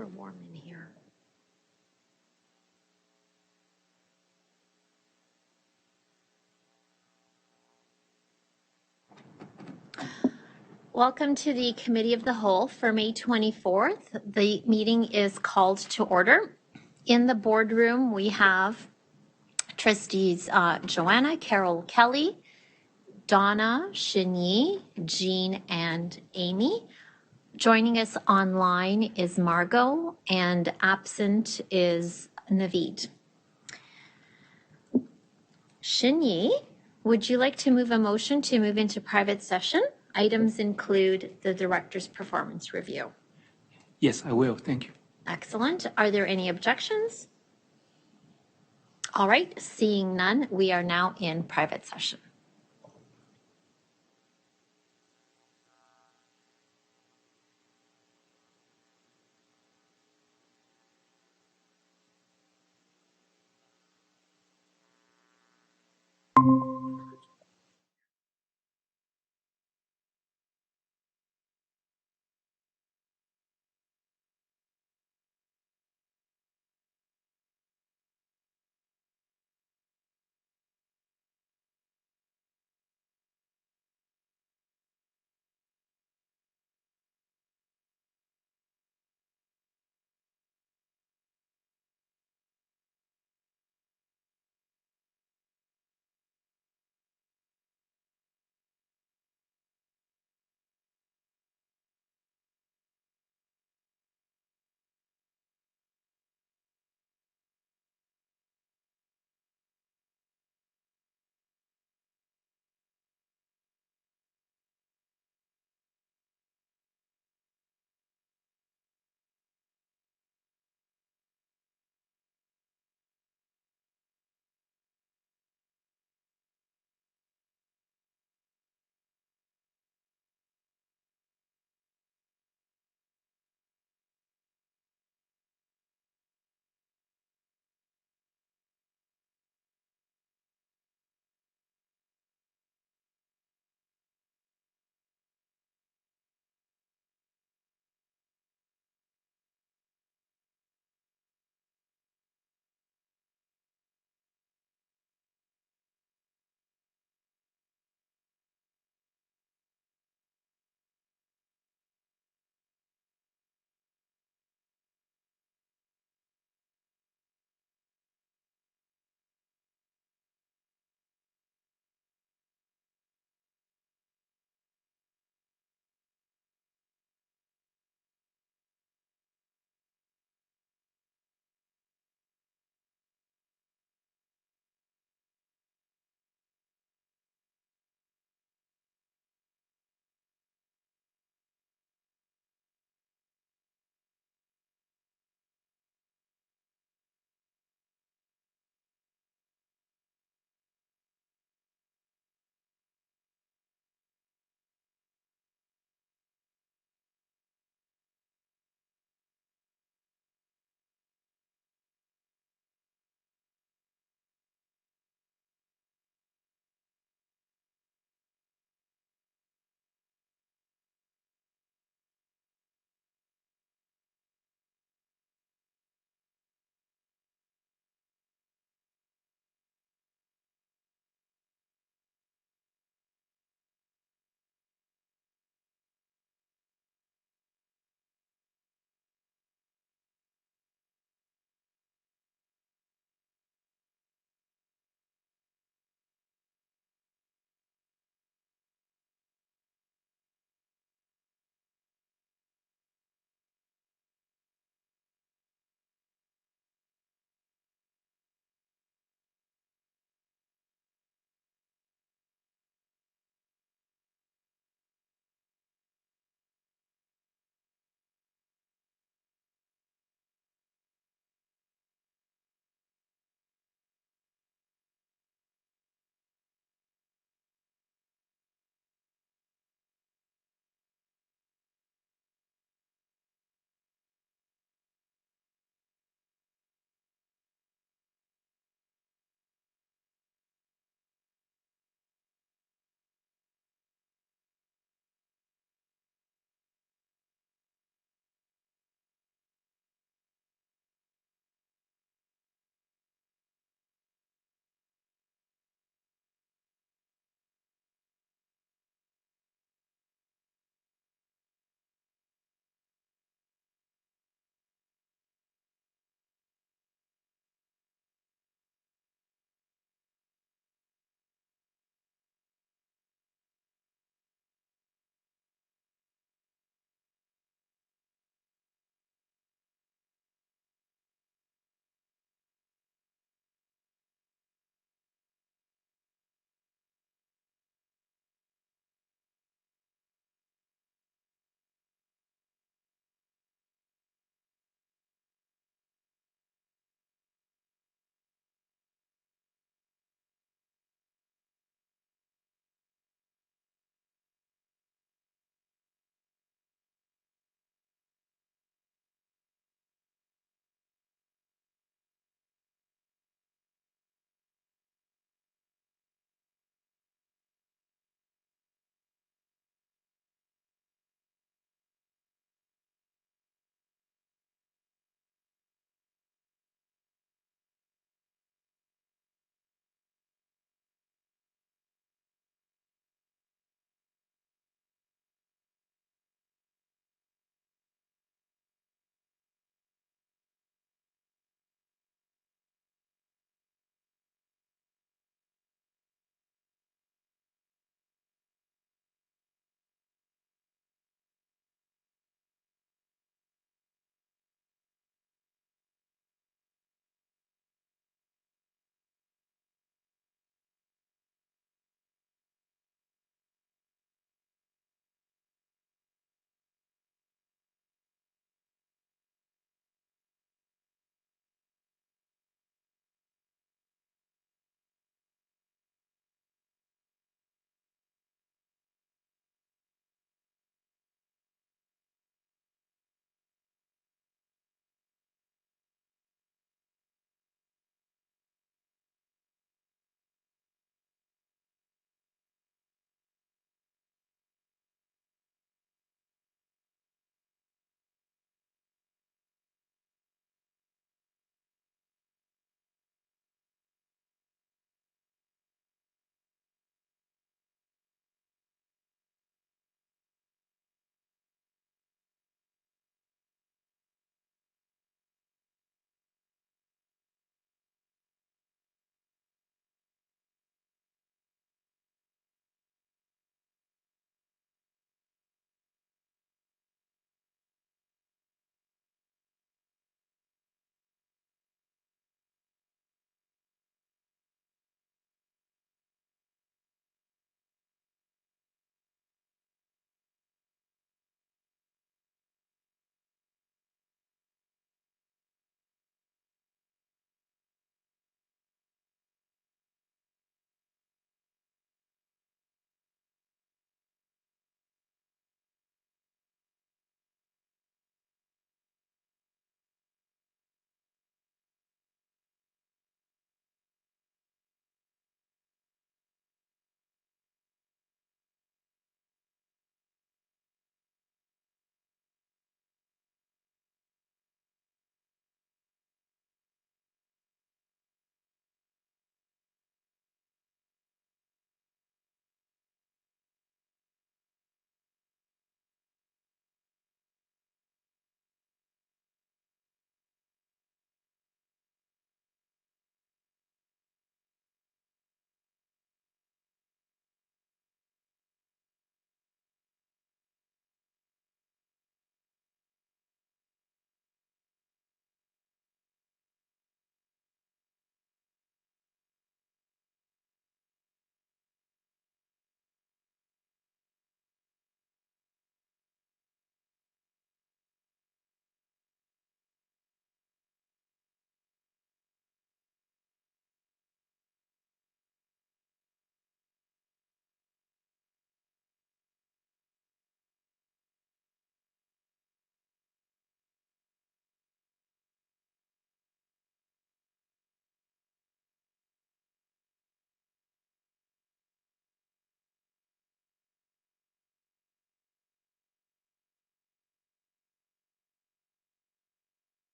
super warm in here. Welcome to the Committee of the Whole for May 24th. The meeting is called to order. In the boardroom, we have trustees Joanna, Carol Kelly, Donna, Shani, Jean, and Amy. Joining us online is Margot, and absent is Naveed. Shani, would you like to move a motion to move into private session? Items include the director's performance review. Yes, I will. Thank you. Excellent. Are there any objections? All right, seeing none, we are now in private session.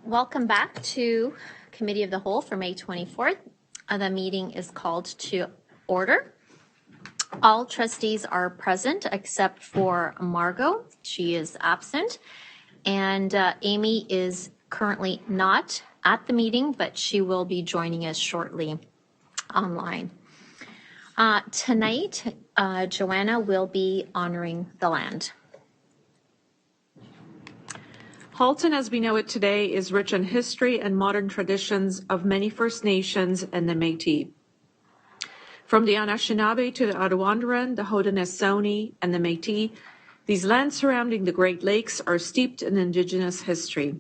Welcome back to Committee of the Whole for May 24th. The meeting is called to order. All trustees are present except for Margot. She is absent. And Amy is currently not at the meeting, but she will be joining us shortly online. Tonight, Joanna will be honoring the land. Halton, as we know it today, is rich in history and modern traditions of many First Nations and the Métis. From the Anishinaabe to the Arawandran, the Haudenosaunee, and the Métis, these lands surrounding the Great Lakes are steeped in Indigenous history.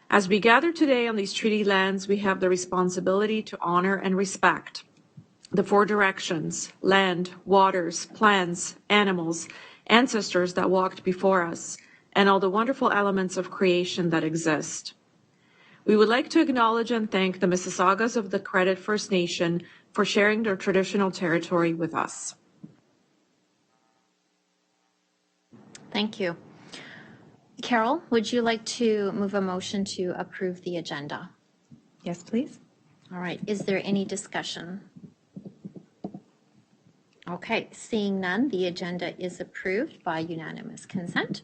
As we gather today on these treaty lands, we have the responsibility to honor and respect the four directions: land, waters, plants, animals, ancestors that walked before us, and all the wonderful elements of creation that exist. We would like to acknowledge and thank the Mississaugas of the Credit First Nation for sharing their traditional territory with us. Thank you. Carol, would you like to move a motion to approve the agenda? Yes, please. All right, is there any discussion? Okay, seeing none, the agenda is approved by unanimous consent.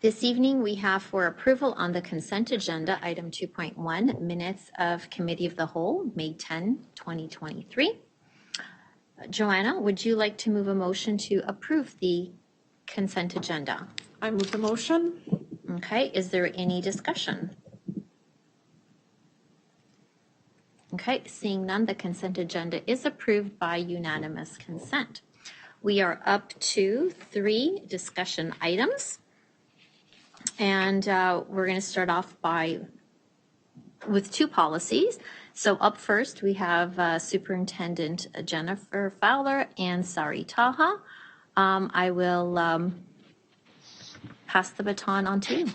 This evening, we have for approval on the consent agenda, item 2.1, minutes of Committee of the Whole, May 10, 2023. Joanna, would you like to move a motion to approve the consent agenda? I move the motion. Okay, is there any discussion? Okay, seeing none, the consent agenda is approved by unanimous consent. We are up to 3 discussion items. And we're going to start off with 2 policies. So up first, we have Superintendent Jennifer Fowler and Sari Taha. I will pass the baton on to you.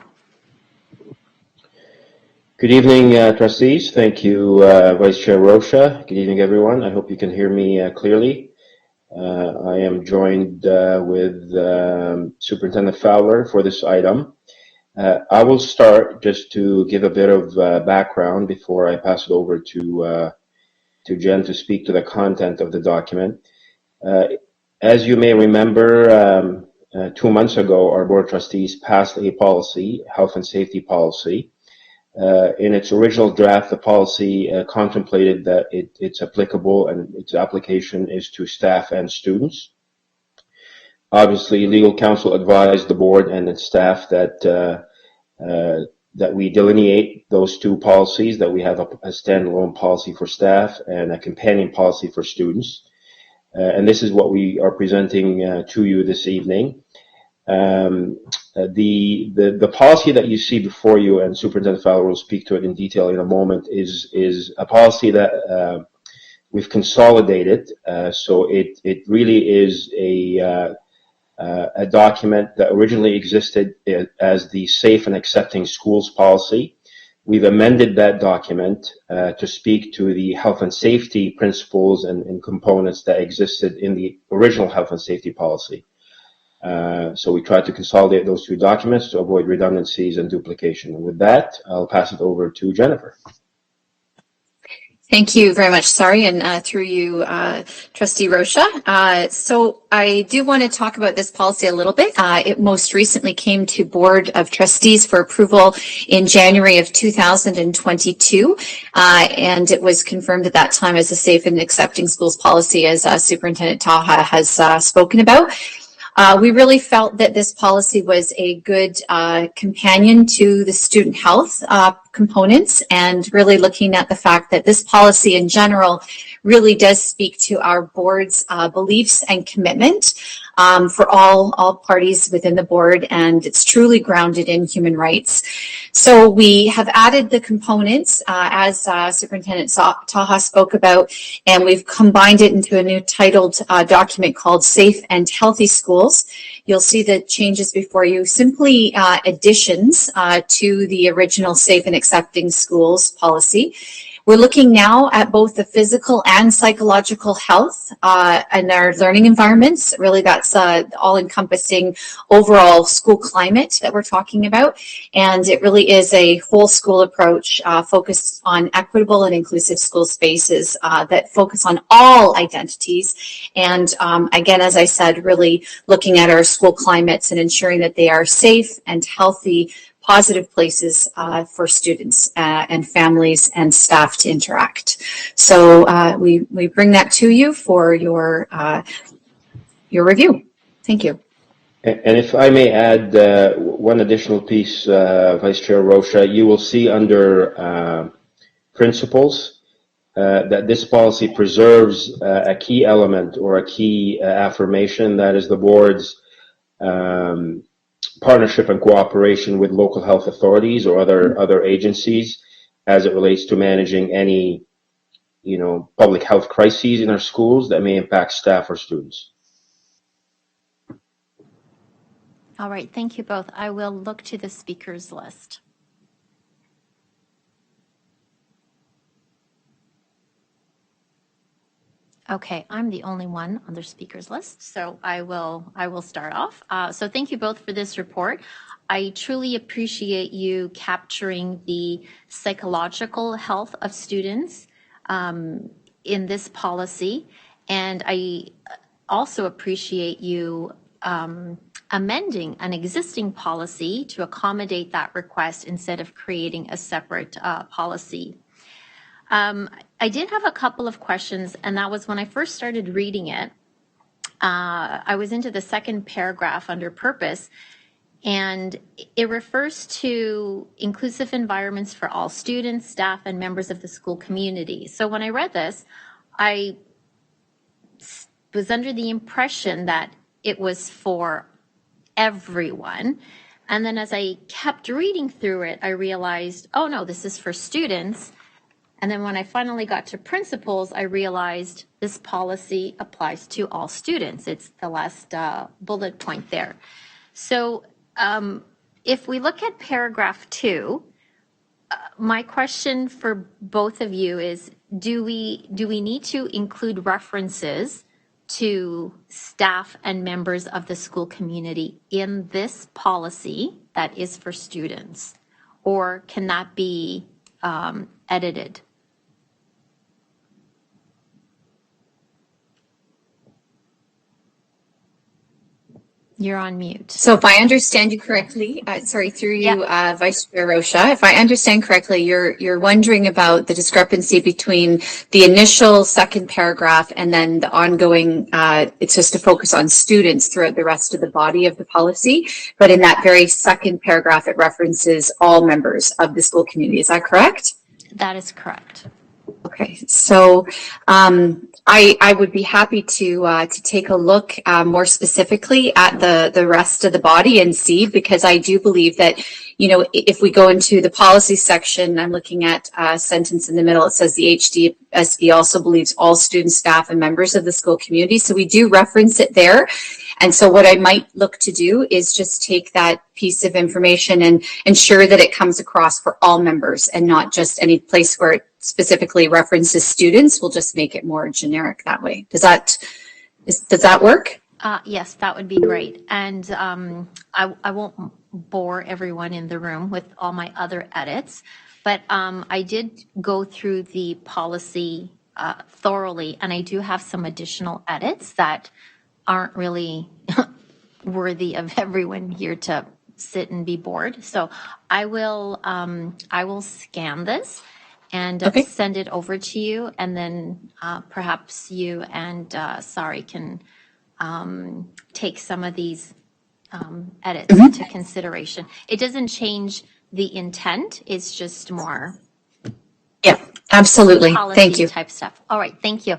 Good evening, trustees. Thank you, Vice Chair Rocha. Good evening, everyone. I hope you can hear me clearly. I am joined with Superintendent Fowler for this item. I will start just to give a bit of background before I pass it over to Jen to speak to the content of the document. As you may remember, 2 months ago, our Board of Trustees passed a policy, health and safety policy. In its original draft, the policy contemplated that it's applicable and its application is to staff and students. Obviously, legal counsel advised the board and its staff that we delineate those 2 policies, that we have a standalone policy for staff and a companion policy for students. And this is what we are presenting to you this evening. The policy that you see before you, and Superintendent Fowler will speak to it in detail in a moment, is a policy that we've consolidated. So it really is a document that originally existed as the Safe and Accepting Schools policy. We've amended that document to speak to the health and safety principles and components that existed in the original health and safety policy. So we tried to consolidate those 2 documents to avoid redundancies and duplication. And with that, I'll pass it over to Jennifer. Thank you very much, Sari, and through you, Trustee Rocha. So I do want to talk about this policy a little bit. It most recently came to Board of Trustees for approval in January of 2022, and it was confirmed at that time as a Safe and Accepting Schools policy, as Superintendent Taha has spoken about. We really felt that this policy was a good companion to the student health components, and really looking at the fact that this policy in general really does speak to our board's beliefs and commitment for all parties within the board, and it's truly grounded in human rights. So we have added the components as Superintendent Taha spoke about, and we've combined it into a new titled document called Safe and Healthy Schools. You'll see the changes before you, simply additions to the original Safe and Accepting Schools policy. We're looking now at both the physical and psychological health and our learning environments. Really, that's all-encompassing overall school climate that we're talking about. And it really is a whole school approach focused on equitable and inclusive school spaces that focus on all identities. And again, as I said, really looking at our school climates and ensuring that they are safe and healthy, positive places for students and families and staff to interact. So we bring that to you for your review. Thank you. And if I may add one additional piece, Vice Chair Rocha, you will see under principles that this policy preserves a key element or a key affirmation, that is the board's partnership and cooperation with local health authorities or other agencies as it relates to managing any, public health crises in our schools that may impact staff or students. All right, thank you both. I will look to the speakers list. Okay, I'm the only one on the speakers list, so I will start off. So thank you both for this report. I truly appreciate you capturing the psychological health of students in this policy, and I also appreciate you amending an existing policy to accommodate that request instead of creating a separate policy. I did have a couple of questions, and that was when I first started reading it, I was into the second paragraph under purpose, and it refers to inclusive environments for all students, staff, and members of the school community. So when I read this, I was under the impression that it was for everyone. And then as I kept reading through it, I realized, oh no, this is for students. And then when I finally got to principals, I realized this policy applies to all students. It's the last bullet point there. So if we look at paragraph 2, my question for both of you is, do we need to include references to staff and members of the school community in this policy that is for students? Or can that be edited? You're on mute. So if I understand you correctly, through you, Vice Chair Rocha, if I understand correctly, you're wondering about the discrepancy between the initial second paragraph and then the ongoing, it's just to focus on students throughout the rest of the body of the policy. But in that very second paragraph, it references all members of the school community. Is that correct? That is correct. Okay, so I would be happy to take a look more specifically at the rest of the body and see, because I do believe that, if we go into the policy section, I'm looking at a sentence in the middle. It says the HDSB also believes all students, staff, and members of the school community. So we do reference it there. And so what I might look to do is just take that piece of information and ensure that it comes across for all members and not just any place where it specifically references students. We'll just make it more generic that way. Does that work? Yes, that would be great. And I won't bore everyone in the room with all my other edits, but I did go through the policy thoroughly, and I do have some additional edits that aren't really worthy of everyone here to sit and be bored. So I will scan this and send it over to you, and then perhaps you and Sari can take some of these edits into consideration. It doesn't change the intent; it's just more. Yeah, absolutely. Policy Thank you. Type stuff. All right, thank you.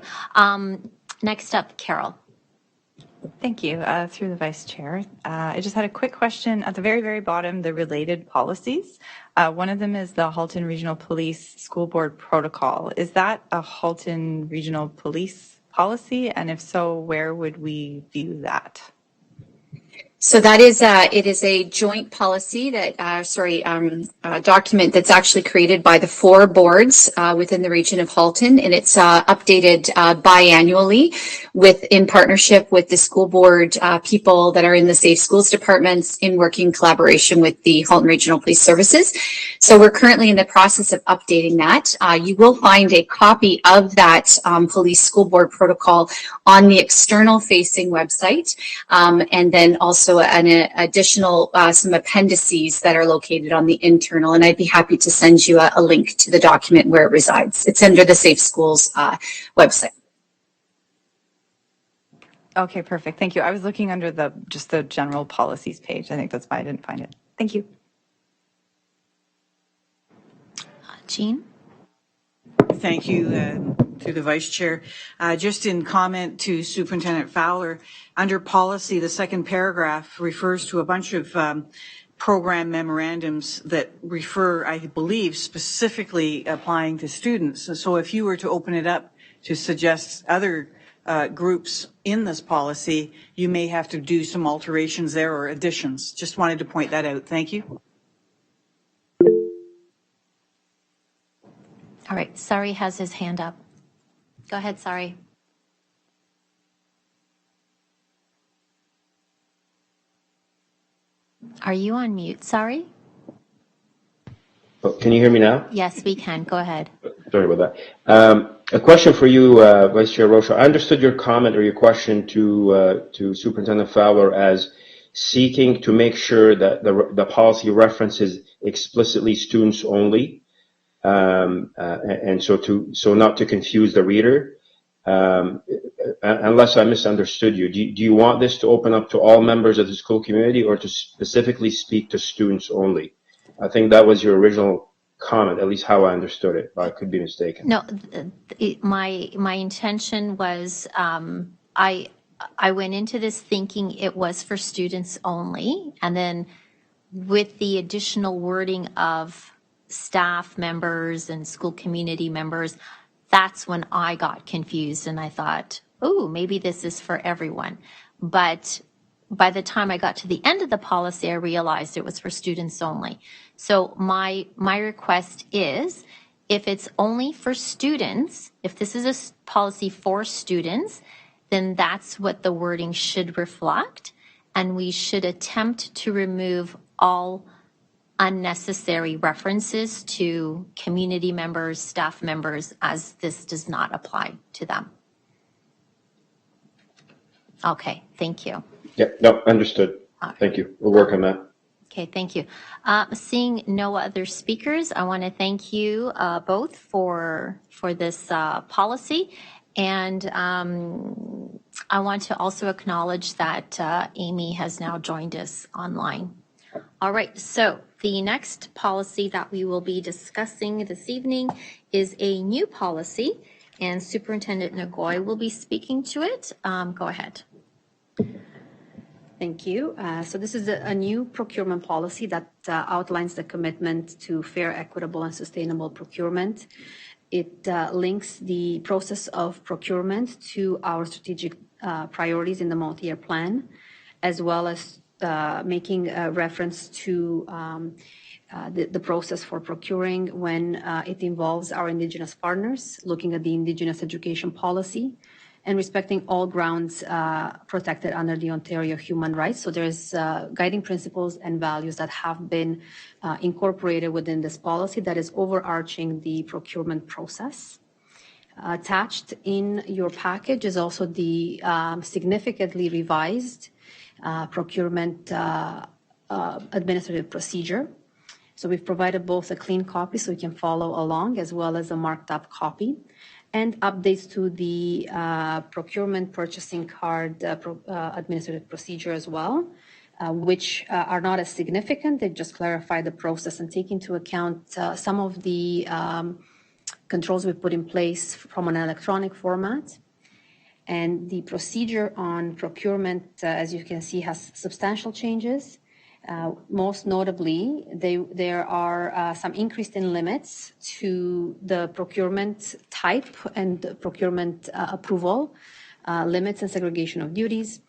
Next up, Carol. Thank you. Through the Vice Chair. I just had a quick question at the very, very bottom, the related policies. One of them is the Halton Regional Police School Board Protocol. Is that a Halton Regional Police policy? And if so, where would we view that? So that is it is a joint policy that document that's actually created by the 4 boards within the region of Halton, and it's updated biannually in partnership with the school board people that are in the Safe Schools departments in working collaboration with the Halton Regional Police Services. So we're currently in the process of updating that. You will find a copy of that police school board protocol on the external facing website, and then also an additional some appendices that are located on the internal, and I'd be happy to send you a link to the document where it resides. It's under the Safe Schools website. Okay, perfect. Thank you. I was looking under just the general policies page. I think that's why I didn't find it. Thank you. Jean? Thank you, to the Vice Chair. Just in comment to Superintendent Fowler, under policy, the second paragraph refers to a bunch of program memorandums that refer, I believe, specifically applying to students. So if you were to open it up to suggest other groups in this policy, you may have to do some alterations there or additions. Just wanted to point that out. Thank you. All right, Sari has his hand up. Go ahead, Sari. Are you on mute, Sari? Oh, can you hear me now? Yes, we can. Go ahead. Sorry about that. A question for you, Vice Chair Rocha. I understood your comment or your question to Superintendent Fowler as seeking to make sure that the policy references explicitly students only. And so not to confuse the reader, unless I misunderstood you. Do you want this to open up to all members of the school community or to specifically speak to students only? I think that was your original comment, at least how I understood it, but I could be mistaken. No, my intention was I went into this thinking it was for students only, and then with the additional wording of staff members and school community members, that's when I got confused and I thought, oh, maybe this is for everyone. But by the time I got to the end of the policy, I realized it was for students only. So my request is, if it's only for students, if this is a policy for students, then that's what the wording should reflect. And we should attempt to remove all unnecessary references to community members, staff members, as this does not apply to them. Okay, thank you. Yeah, no, understood. Thank you. We'll work on that. Okay, thank you. Seeing no other speakers, I want to thank you both for this policy. And I want to also acknowledge that Amy has now joined us online. All right, so the next policy that we will be discussing this evening is a new policy, and Superintendent Nagoy will be speaking to it. Go ahead. Thank you. So this is a new procurement policy that outlines the commitment to fair, equitable, and sustainable procurement. It links the process of procurement to our strategic priorities in the multi-year plan, as well as making a reference to the process for procuring when it involves our Indigenous partners, looking at the Indigenous education policy, and respecting all grounds protected under the Ontario human rights. So there's guiding principles and values that have been incorporated within this policy that is overarching the procurement process. Attached in your package is also the significantly revised procurement administrative procedure. So we've provided both a clean copy so you can follow along, as well as a marked up copy, and updates to the procurement purchasing card administrative procedure as well, which are not as significant. They just clarify the process and take into account some of the controls we've put in place from an electronic format. And the procedure on procurement, as you can see, has substantial changes. Most notably, there are some increase in limits to the procurement type and procurement approval, limits and segregation of duties.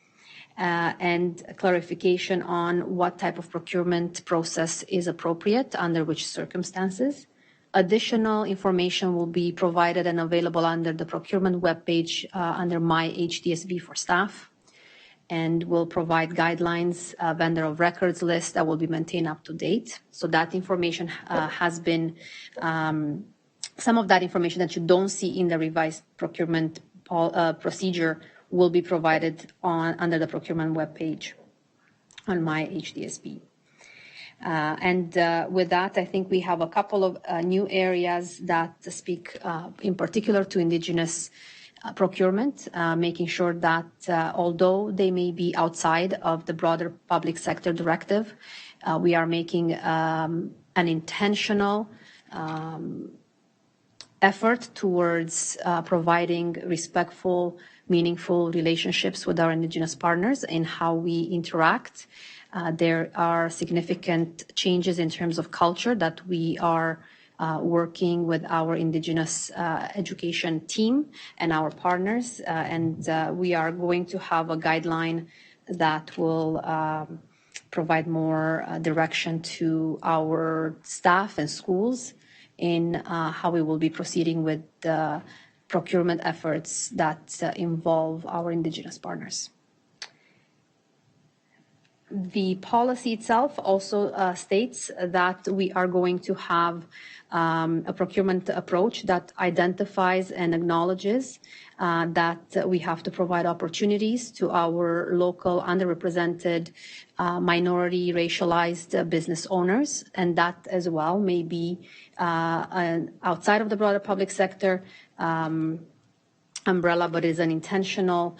and clarification on what type of procurement process is appropriate under which circumstances. Additional information will be provided and available under the procurement webpage under My HDSB for staff, and will provide guidelines, vendor of records list that will be maintained up to date. So that information has been, some of that information that you don't see in the revised procurement procedure will be provided under the procurement webpage on My HDSB. With that, I think we have a couple of new areas that speak in particular to Indigenous procurement, making sure that although they may be outside of the broader public sector directive, we are making an intentional effort towards providing respectful, meaningful relationships with our Indigenous partners in how we interact. There are significant changes in terms of culture that we are working with our Indigenous education team and our partners. We are going to have a guideline that will provide more direction to our staff and schools in how we will be proceeding with the procurement efforts that involve our Indigenous partners. The policy itself also states that we are going to have a procurement approach that identifies and acknowledges that we have to provide opportunities to our local underrepresented minority racialized business owners, and that as well may be outside of the broader public sector umbrella, but is an intentional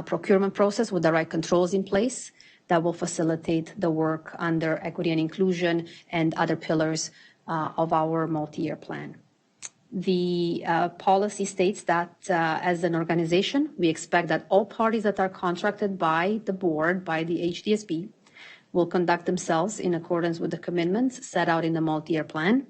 procurement process with the right controls in place that will facilitate the work under equity and inclusion and other pillars of our multi-year plan. The policy states that as an organization, we expect that all parties that are contracted by the board, by the HDSB, will conduct themselves in accordance with the commitments set out in the multi-year plan,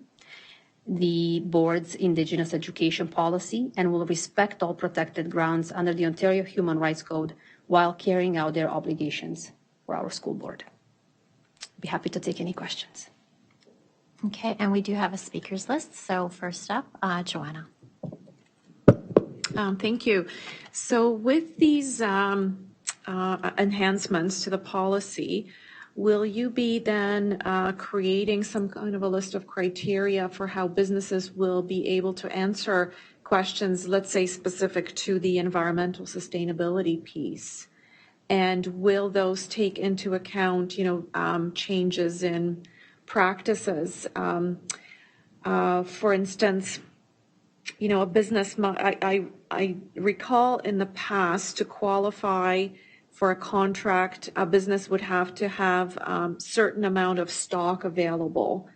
the board's Indigenous education policy, and will respect all protected grounds under the Ontario Human Rights Code while carrying out their obligations for our school board. Be happy to take any questions. Okay, and we do have a speakers list. So first up, Joanna. Thank you. So with these enhancements to the policy, will you be then creating some kind of a list of criteria for how businesses will be able to answer questions, let's say specific to the environmental sustainability piece? And will those take into account, changes in practices? For instance, a business, I recall in the past, to qualify for a contract, a business would have to have certain amount of stock available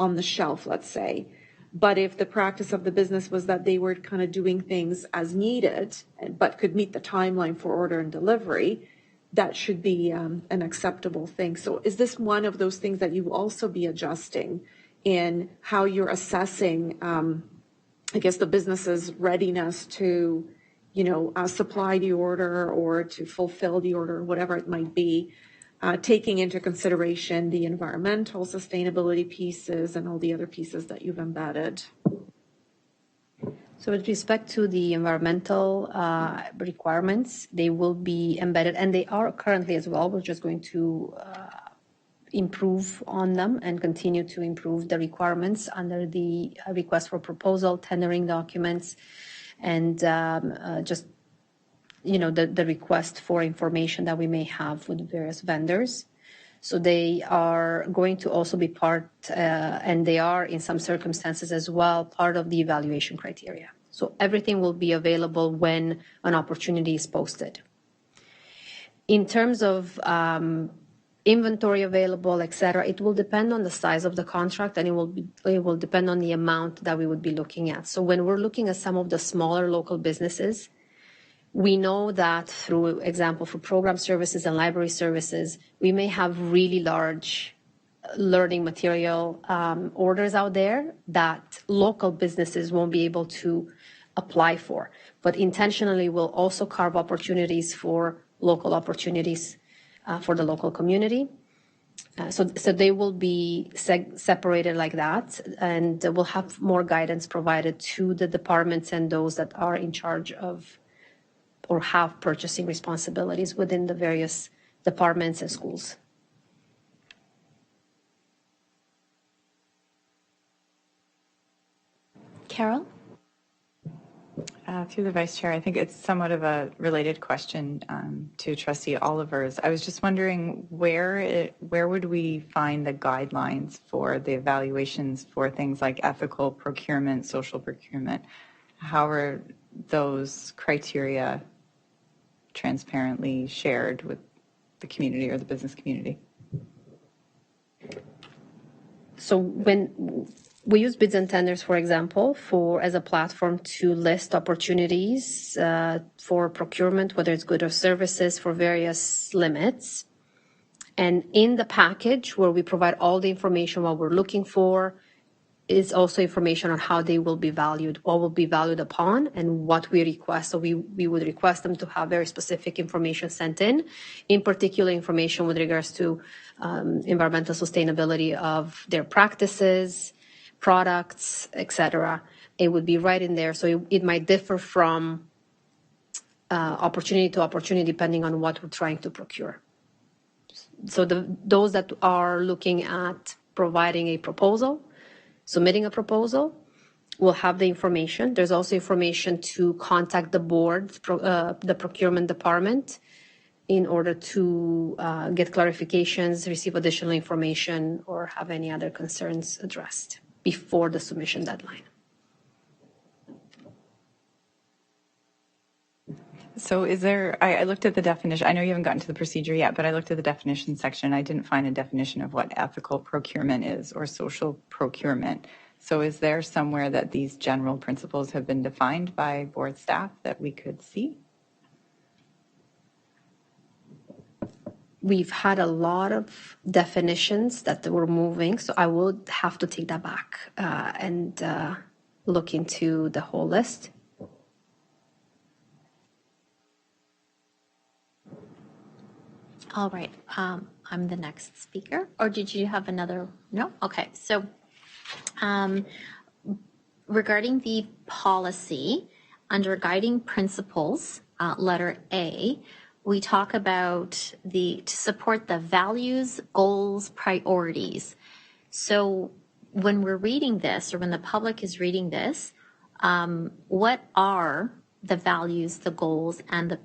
on the shelf, let's say. But if the practice of the business was that they were kind of doing things as needed, but could meet the timeline for order and delivery, that should be an acceptable thing. So is this one of those things that you will also be adjusting in how you're assessing, the business's readiness to, supply the order or to fulfill the order, whatever it might be, taking into consideration the environmental sustainability pieces and all the other pieces that you've embedded? So with respect to the environmental requirements, they will be embedded, and they are currently as well. We're just going to improve on them and continue to improve the requirements under the request for proposal, tendering documents, and the request for information that we may have with various vendors. So they are going to also be part, and they are in some circumstances as well, part of the evaluation criteria. So everything will be available when an opportunity is posted. In terms of inventory available, et cetera, it will depend on the size of the contract, and it will depend on the amount that we would be looking at. So when we're looking at some of the smaller local businesses, we know that through example, for program services and library services, we may have really large learning material orders out there that local businesses won't be able to apply for. But intentionally, we'll also carve opportunities for local opportunities for the local community. So they will be separated like that, and we'll have more guidance provided to the departments and those that are in charge of or have purchasing responsibilities within the various departments and schools. Carol? Through the Vice Chair, I think it's somewhat of a related question to Trustee Oliver's. I was just wondering where would we find the guidelines for the evaluations for things like ethical procurement, social procurement? How are those criteria transparently shared with the community or the business community? So when we use bids and tenders, for example, as a platform to list opportunities for procurement, whether it's goods or services, for various limits. And in the package where we provide all the information what we're looking for is also information on how they will be valued, what will be valued upon, and what we request. So we would request them to have very specific information sent in particular information with regards to environmental sustainability of their practices, products, etc. It would be right in there. So it might differ from opportunity to opportunity depending on what we're trying to procure. So those that are looking at providing a proposal, submitting a proposal, will have the information. There's also information to contact the board, the procurement department, in order to get clarifications, receive additional information, or have any other concerns addressed before the submission deadline. So is there, I looked at the definition, I know you haven't gotten to the procedure yet, but I looked at the definition section. I didn't find a definition of what ethical procurement is or social procurement. So is there somewhere that these general principles have been defined by board staff that we could see? We've had a lot of definitions that were moving, so I will have to take that back and look into the whole list. All right. I'm the next speaker. Or did you have another? No? Okay. So regarding the policy, under guiding principles, letter A, we talk about to support the values, goals, priorities. So when we're reading this, or when the public is reading this, what are the values, the goals, and the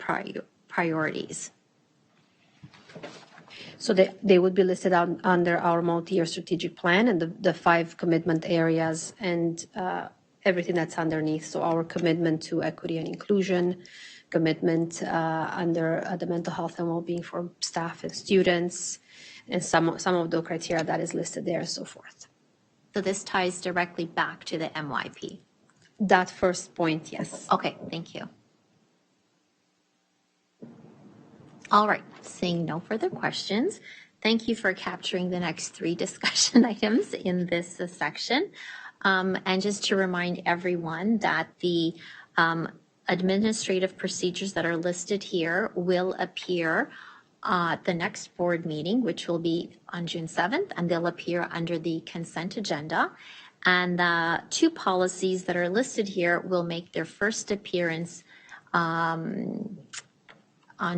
priorities? So they would be listed out under our multi-year strategic plan and the 5 commitment areas and everything that's underneath. So our commitment to equity and inclusion, commitment under the mental health and well-being for staff and students, and some of the criteria that is listed there and so forth. So this ties directly back to the MYP. That first point, yes. Okay, thank you. All right, seeing no further questions, thank you for capturing the next 3 discussion items in this section. And just to remind everyone that the administrative procedures that are listed here will appear at the next board meeting, which will be on June 7th, and they'll appear under the consent agenda. And the 2 policies that are listed here will make their first appearance on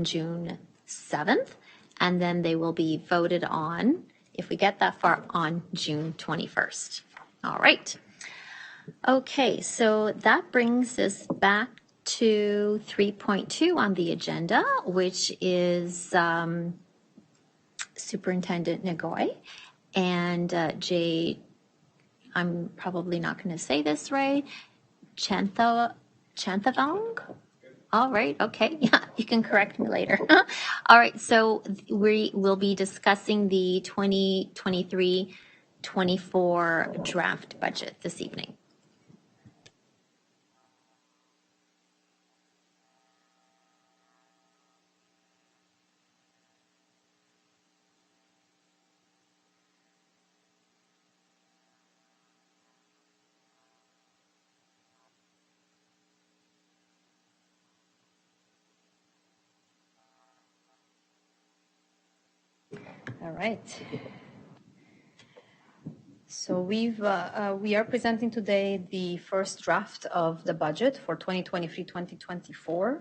June 7th, and then they will be voted on, if we get that far, on June 21st. All right. Okay, so that brings us back to 3.2 on the agenda, which is Superintendent Nagoy and Jay, I'm probably not going to say this right, Chanthavong? All right, okay, yeah, you can correct me later. All right, so we will be discussing the 2023-24 draft budget this evening. All right. So we are presenting today the first draft of the budget for 2023-2024.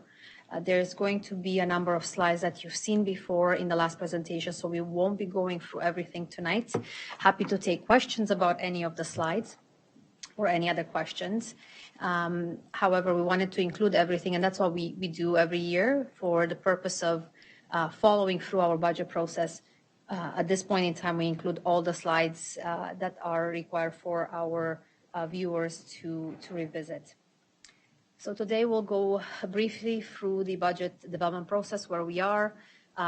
There's going to be a number of slides that you've seen before in the last presentation, so we won't be going through everything tonight. Happy to take questions about any of the slides or any other questions. However, we wanted to include everything, and that's what we do every year for the purpose of following through our budget process. At this point in time, we include all the slides that are required for our viewers to revisit. So today we'll go briefly through the budget development process, where we are,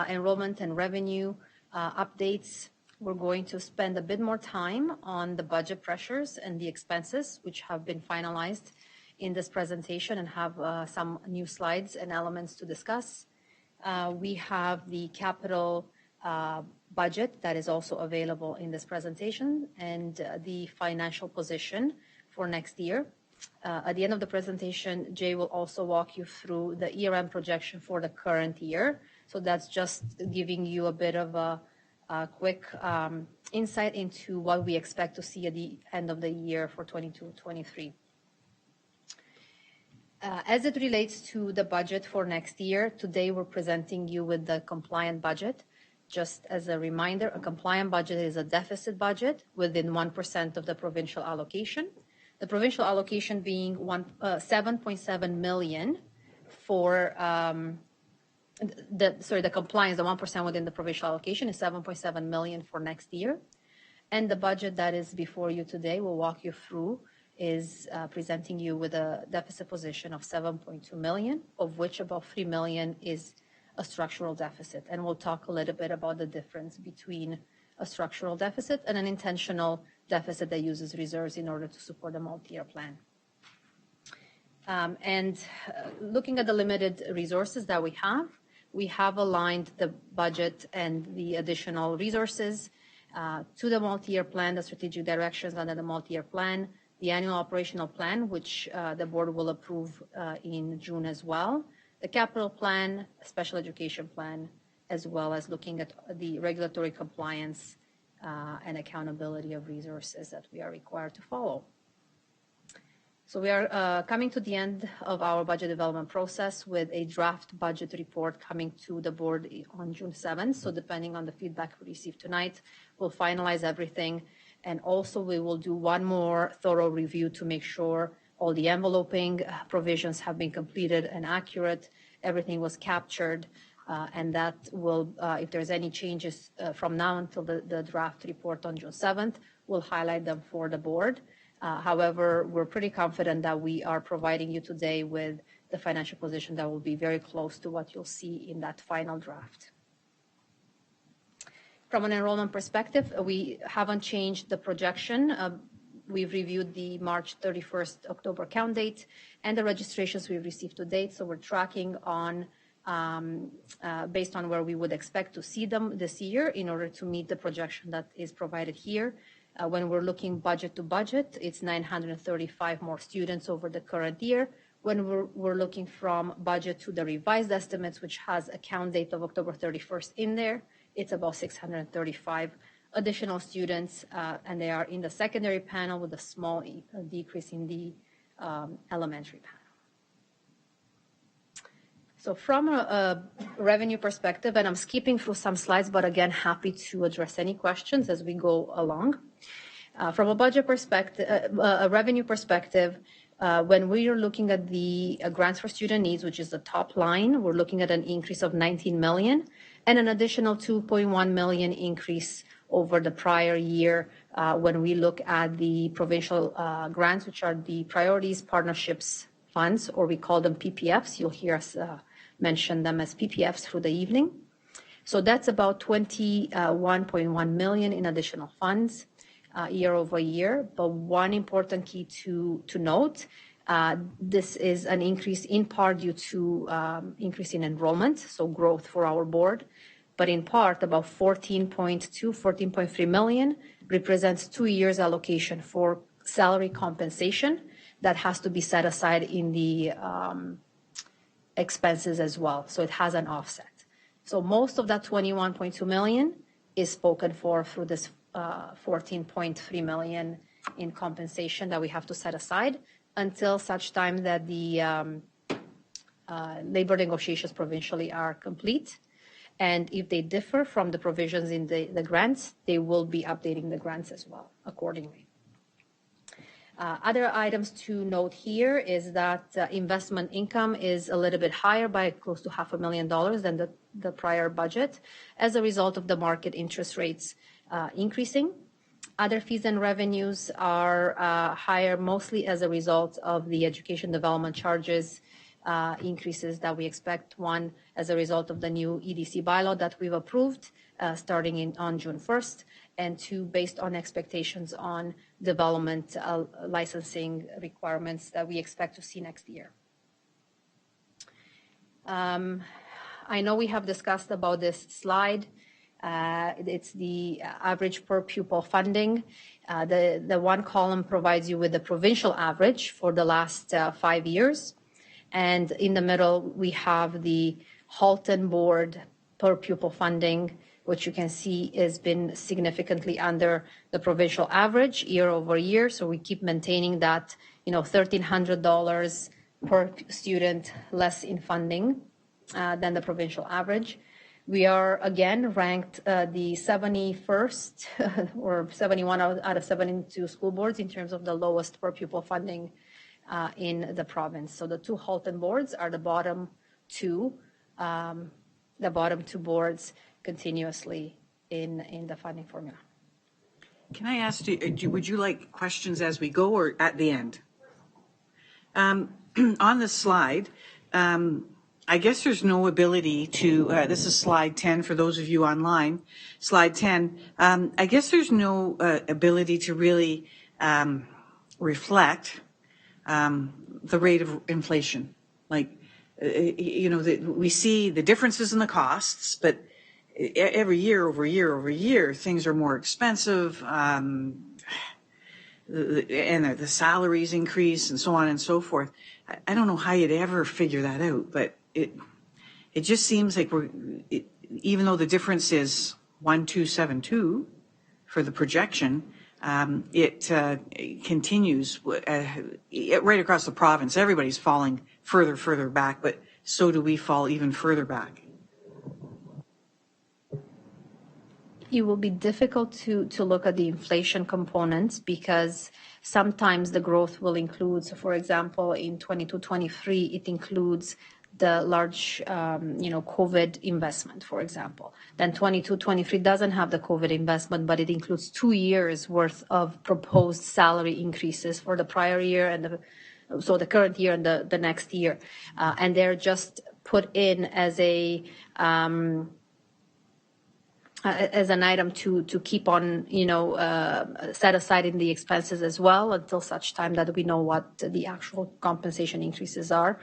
enrollment and revenue updates. We're going to spend a bit more time on the budget pressures and the expenses, which have been finalized in this presentation, and have some new slides and elements to discuss. We have the capital budget that is also available in this presentation, and the financial position for next year. At the end of the presentation, Jay will also walk you through the year-end projection for the current year. So that's just giving you a bit of a quick insight into what we expect to see at the end of the year for 22-23. As it relates to the budget for next year, today we're presenting you with the compliant budget. Just as a reminder, a compliant budget is a deficit budget within 1% of the provincial allocation. The provincial allocation being 7.7 million for the compliance, the 1% within the provincial allocation is 7.7 million for next year. And the budget that is before you today, we'll walk you through, is presenting you with a deficit position of 7.2 million, of which about 3 million is a structural deficit. And we'll talk a little bit about the difference between a structural deficit and an intentional deficit that uses reserves in order to support a multi-year plan. Looking at the limited resources that we have aligned the budget and the additional resources to the multi-year plan, the strategic directions under the multi-year plan, the annual operational plan, which the board will approve in June as well, the capital plan, special education plan, as well as looking at the regulatory compliance and accountability of resources that we are required to follow. So we are coming to the end of our budget development process with a draft budget report coming to the board on June 7th. So depending on the feedback we receive tonight, we'll finalize everything. And also we will do one more thorough review to make sure all the enveloping provisions have been completed and accurate. Everything was captured. And that will, if there's any changes from now until the draft report on June 7th, we'll highlight them for the board. However, we're pretty confident that we are providing you today with the financial position that will be very close to what you'll see in that final draft. From an enrollment perspective, we haven't changed the projection. We've reviewed the March 31st October count date and the registrations we've received to date. So we're tracking on based on where we would expect to see them this year in order to meet the projection that is provided here. When we're looking budget to budget, it's 935 more students over the current year. When we're looking from budget to the revised estimates, which has a count date of October 31st in there, it's about 635 additional students, and they are in the secondary panel with a small decrease in the elementary panel. So from a revenue perspective, and I'm skipping through some slides, but again, happy to address any questions as we go along. From a budget perspective, a revenue perspective, when we are looking at the grants for student needs, which is the top line, we're looking at an increase of 19 million and an additional 2.1 million increase over the prior year when we look at the provincial grants, which are the priorities partnerships funds, or we call them PPFs. You'll hear us mention them as PPFs through the evening. So that's about 21.1 million in additional funds year over year. But one important key to note, this is an increase in part due to increase in enrollment, so growth for our board. But in part, about 14.3 million represents 2 years allocation for salary compensation that has to be set aside in the expenses as well. So it has an offset. So most of that 21.2 million is spoken for through this 14.3 million in compensation that we have to set aside until such time that the labor negotiations provincially are complete. And if they differ from the provisions in the grants, they will be updating the grants as well accordingly. Other items to note here is that investment income is a little bit higher by close to $500,000 than the prior budget as a result of the market interest rates increasing. Other fees and revenues are higher mostly as a result of the education development charges increases that we expect, one as a result of the new EDC bylaw that we've approved starting on June 1st, and two, based on expectations on development licensing requirements that we expect to see next year. I know we have discussed about this slide. It's the average per pupil funding. The one column provides you with the provincial average for the last 5 years. And in the middle, we have the Halton Board per pupil funding, which you can see has been significantly under the provincial average year over year. So we keep maintaining that, $1,300 per student less in funding than the provincial average. We are again ranked the 71st or 71 out of 72 school boards in terms of the lowest per pupil funding in the province. So the two Halton boards are the bottom two boards continuously in the funding formula. Can I ask you, would you like questions as we go or at the end? On the slide, I guess there's no ability to, this is slide 10 for those of you online, slide 10. I guess there's no ability to really reflect the rate of inflation. Like, we see the differences in the costs, but every year over year over year, things are more expensive, and the salaries increase and so on and so forth. I don't know how you'd ever figure that out, but it just seems like even though the difference is 1,272 for the projection, it continues right across the province. Everybody's falling further back, but so do we fall even further back. It will be difficult to look at the inflation components because sometimes the growth will include, so for example, in 22-23, it includes the large, COVID investment, for example. Then 22-23 doesn't have the COVID investment, but it includes 2 years worth of proposed salary increases for the prior year and the current year and the next year. And they're just put in as an item to keep on, set aside in the expenses as well until such time that we know what the actual compensation increases are.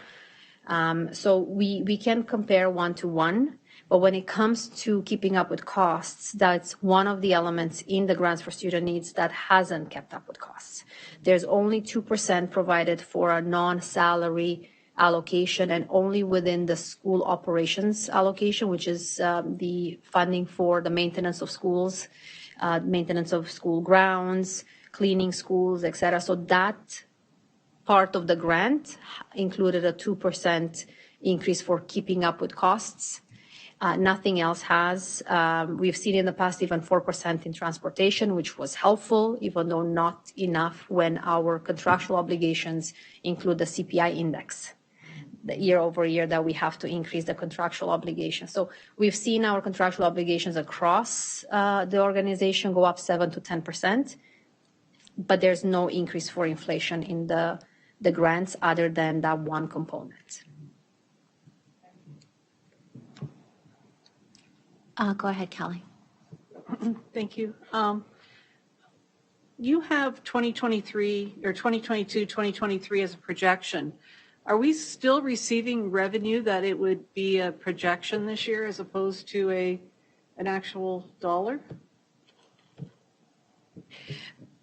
So we can compare 1-to-1, but when it comes to keeping up with costs, that's one of the elements in the grants for student needs that hasn't kept up with costs. There's only 2% provided for a non-salary allocation and only within the school operations allocation, which is the funding for the maintenance of schools, maintenance of school grounds, cleaning schools, etc. So that part of the grant included a 2% increase for keeping up with costs. Nothing else has. We've seen in the past even 4% in transportation, which was helpful, even though not enough when our contractual obligations include the CPI index, the year over year that we have to increase the contractual obligations. So we've seen our contractual obligations across the organization go up 7 to 10%, but there's no increase for inflation in the grants other than that one component. Go ahead, Kelly. Thank you. You have 2023 or 2022, 2023 as a projection. Are we still receiving revenue that it would be a projection this year as opposed to an actual dollar?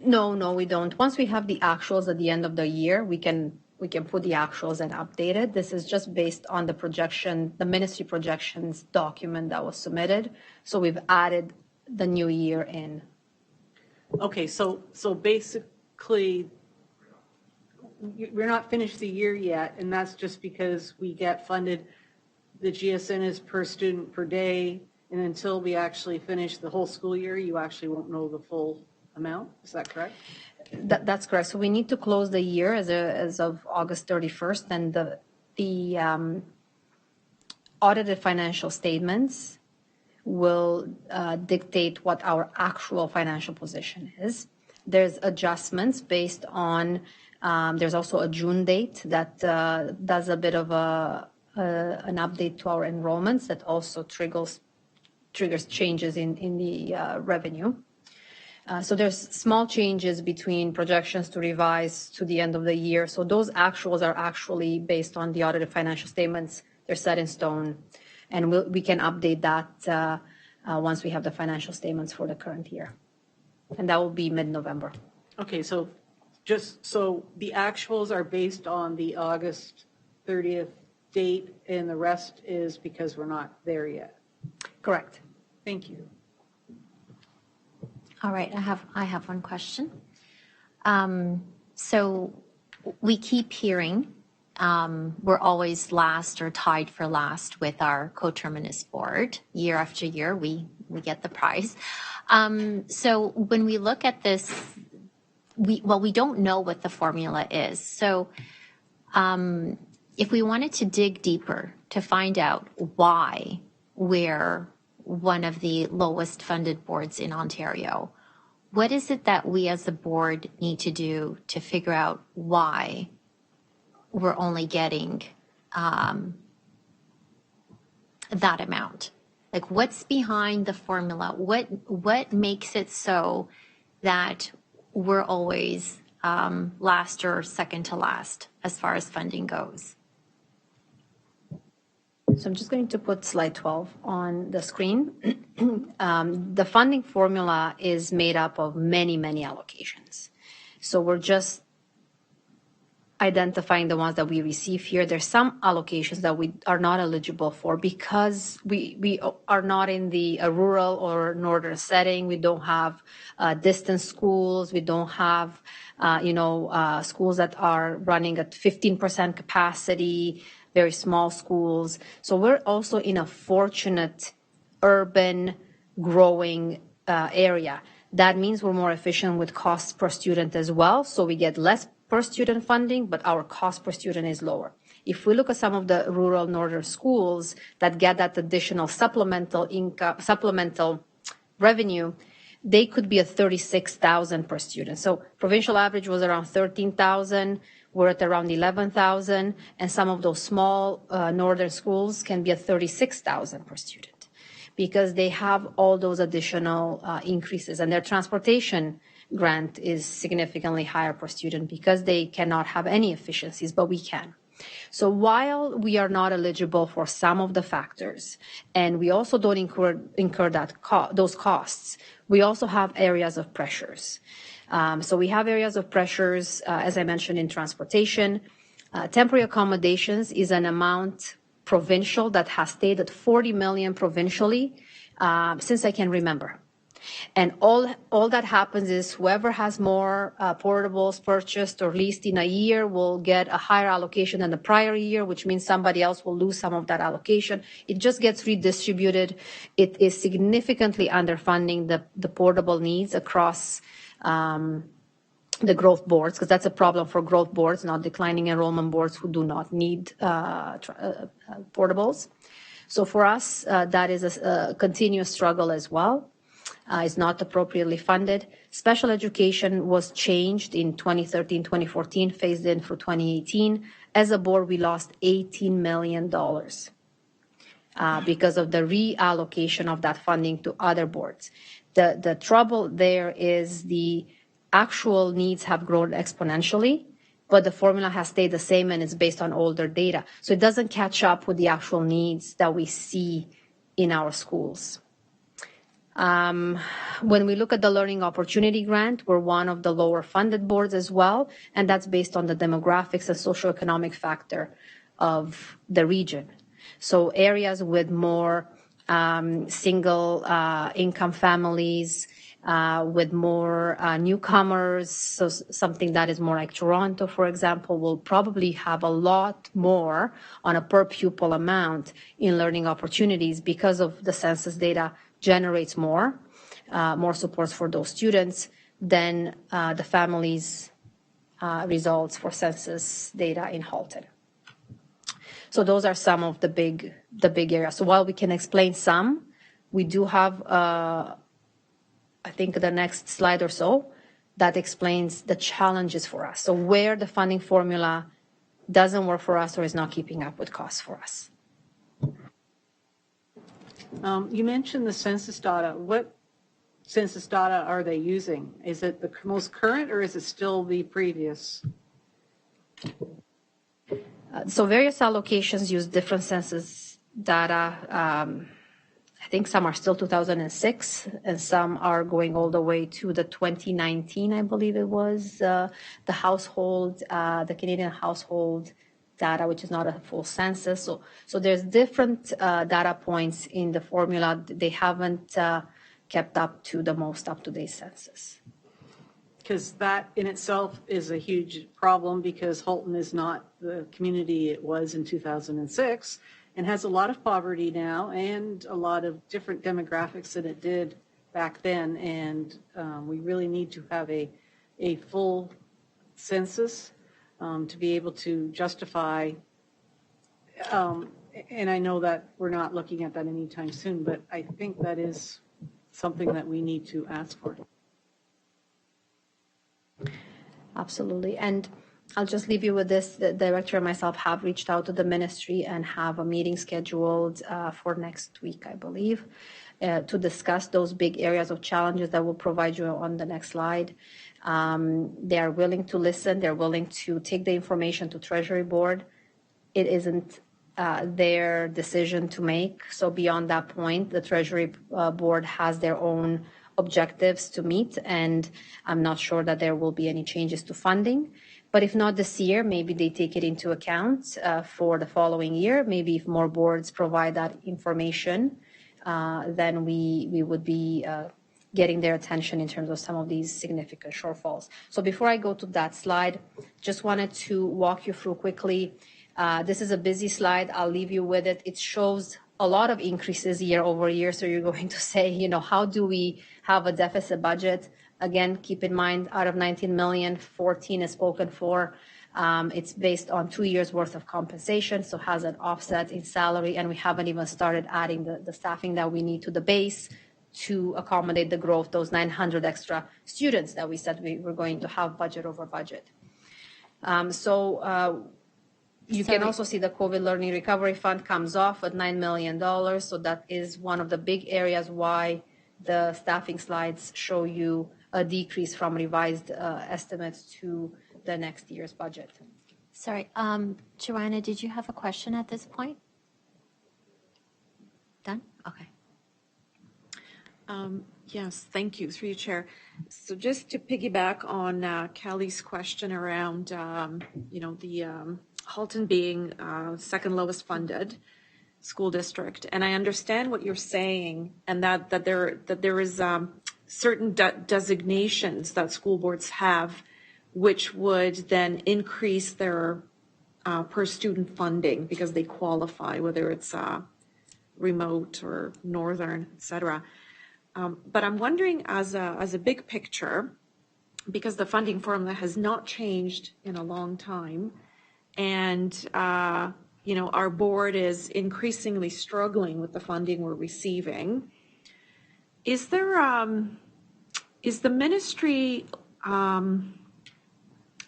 No, we don't. Once we have the actuals at the end of the year, we can put the actuals and update it. This is just based on the projection, the ministry projections document that was submitted. So we've added the new year in. Okay, so basically, we're not finished the year yet, and that's just because we get funded, the GSN is per student per day, and until we actually finish the whole school year, you actually won't know the full amount, is that correct? That's correct. So we need to close the year as of August 31st, and the audited financial statements will dictate what our actual financial position is. There's adjustments based on, there's also a June date that does a bit of an update to our enrollments that also triggers changes in the revenue. So there's small changes between projections to revise to the end of the year. So those actuals are actually based on the audited financial statements. They're set in stone. And we can update that once we have the financial statements for the current year. And that will be mid-November. Okay, so just so the actuals are based on the August 30th date, and the rest is because we're not there yet. Correct. Thank you. All right, I have one question. So we keep hearing we're always last or tied for last with our coterminous board. Year after year, we get the prize. So when we look at this, we don't know what the formula is. So if we wanted to dig deeper to find out why we're one of the lowest funded boards in Ontario, what is it that we as a board need to do to figure out why we're only getting that amount? Like, what's behind the formula? What makes it so that we're always last or second to last as far as funding goes? So I'm just going to put slide 12 on the screen. The funding formula is made up of many, many allocations. So we're just identifying the ones that we receive here. There's some allocations that we are not eligible for because we are not in the rural or northern setting. We don't have distance schools. We don't have, schools that are running at 15% capacity, very small schools. So we're also in a fortunate urban growing area. That means we're more efficient with costs per student as well. So we get less per student funding, but our cost per student is lower. If we look at some of the rural northern schools that get that additional supplemental income, supplemental revenue, they could be at 36,000 per student. So provincial average was around 13,000. We're at around 11,000, and some of those small northern schools can be at 36,000 per student because they have all those additional increases, and their transportation grant is significantly higher per student because they cannot have any efficiencies, but we can. So while we are not eligible for some of the factors, and we also don't incur those costs, we also have areas of pressures. So we have areas of pressures, as I mentioned, in transportation. Temporary accommodations is an amount provincial that has stayed at 40 million provincially since I can remember. And all that happens is whoever has more portables purchased or leased in a year will get a higher allocation than the prior year, which means somebody else will lose some of that allocation. It just gets redistributed. It is significantly underfunding the portable needs across the growth boards, because that's a problem for growth boards, not declining enrollment boards who do not need portables. So for us, that is a continuous struggle as well. Is not appropriately funded. Special education was changed in 2013, 2014, phased in for 2018. As a board, we lost $18 million because of the reallocation of that funding to other boards. The trouble there is the actual needs have grown exponentially, but the formula has stayed the same and it's based on older data. So it doesn't catch up with the actual needs that we see in our schools. When we look at the Learning Opportunity Grant, we're one of the lower funded boards as well, and that's based on the demographics and socioeconomic factor of the region. So areas with more single income families, with more newcomers. So something that is more like Toronto, for example, will probably have a lot more on a per pupil amount in learning opportunities because of the census data generates more supports for those students than the families' results for census data in Halton. So those are some of the big areas. So while we can explain some, we do have, I think the next slide or so, that explains the challenges for us. So where the funding formula doesn't work for us or is not keeping up with costs for us. You mentioned the census data. What census data are they using? Is it the most current or is it still the previous? So various allocations use different census data. I think some are still 2006 and some are going all the way to the 2019, I believe it was, the household, the Canadian household data, which is not a full census. So there's different data points in the formula. They haven't kept up to the most up-to-date census. Because that in itself is a huge problem because Halton is not the community it was in 2006 and has a lot of poverty now and a lot of different demographics than it did back then. And we really need to have a full census to be able to justify. And I know that we're not looking at that anytime soon, but I think that is something that we need to ask for. Absolutely. And I'll just leave you with this. The director and myself have reached out to the ministry and have a meeting scheduled for next week, I believe, to discuss those big areas of challenges that we'll provide you on the next slide. They are willing to listen. They're willing to take the information to Treasury Board. It isn't their decision to make. So beyond that point, the Treasury Board has their own objectives to meet, and I'm not sure that there will be any changes to funding. But if not this year, maybe they take it into account for the following year. Maybe if more boards provide that information, then we would be getting their attention in terms of some of these significant shortfalls. So before I go to that slide, just wanted to walk you through quickly. This is a busy slide. I'll leave you with it. It shows a lot of increases year over year. So you're going to say, how do we have a deficit budget? Again, keep in mind, out of 19 million, 14 is spoken for. It's based on 2 years worth of compensation, so has an offset in salary, and we haven't even started adding the staffing that we need to the base to accommodate the growth, those 900 extra students that we said we were going to have budget over budget. You can also see the COVID Learning Recovery Fund comes off at $9 million. So that is one of the big areas why the staffing slides show you a decrease from revised estimates to the next year's budget. Sorry, Joanna, did you have a question at this point? Done? Okay. Yes, thank you, through you, Chair. So just to piggyback on Kelly's question around, the Halton being second lowest funded school district, and I understand what you're saying, and that there is certain designations that school boards have, which would then increase their per student funding because they qualify, whether it's remote or northern, et cetera. But I'm wondering as a big picture, because the funding formula has not changed in a long time, and our board is increasingly struggling with the funding we're receiving. Is the ministry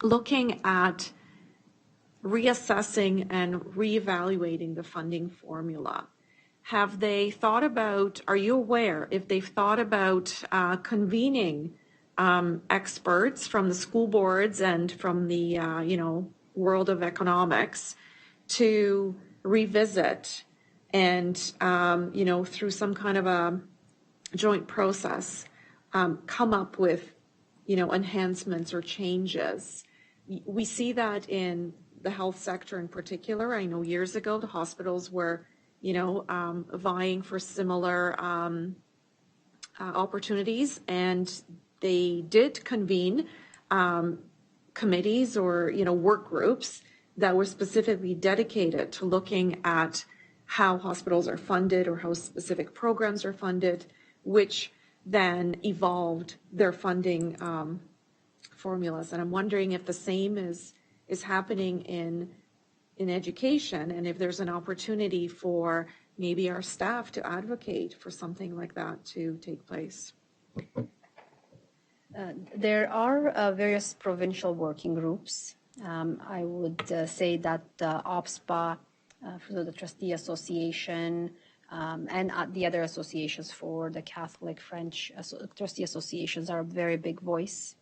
looking at reassessing and reevaluating the funding formula? Have they thought about, are you aware if they've thought about convening experts from the school boards and from the, world of economics to revisit and, through some kind of a joint process, come up with, enhancements or changes? We see that in the health sector in particular. I know years ago, the hospitals were vying for similar opportunities, and they did convene committees or work groups that were specifically dedicated to looking at how hospitals are funded or how specific programs are funded, which then evolved their funding formulas. And I'm wondering if the same is happening in education, and if there's an opportunity for maybe our staff to advocate for something like that to take place. There are various provincial working groups. I would say that OPSPA, for the Trustee Association, and the other associations for the Catholic French Trustee Associations are a very big voice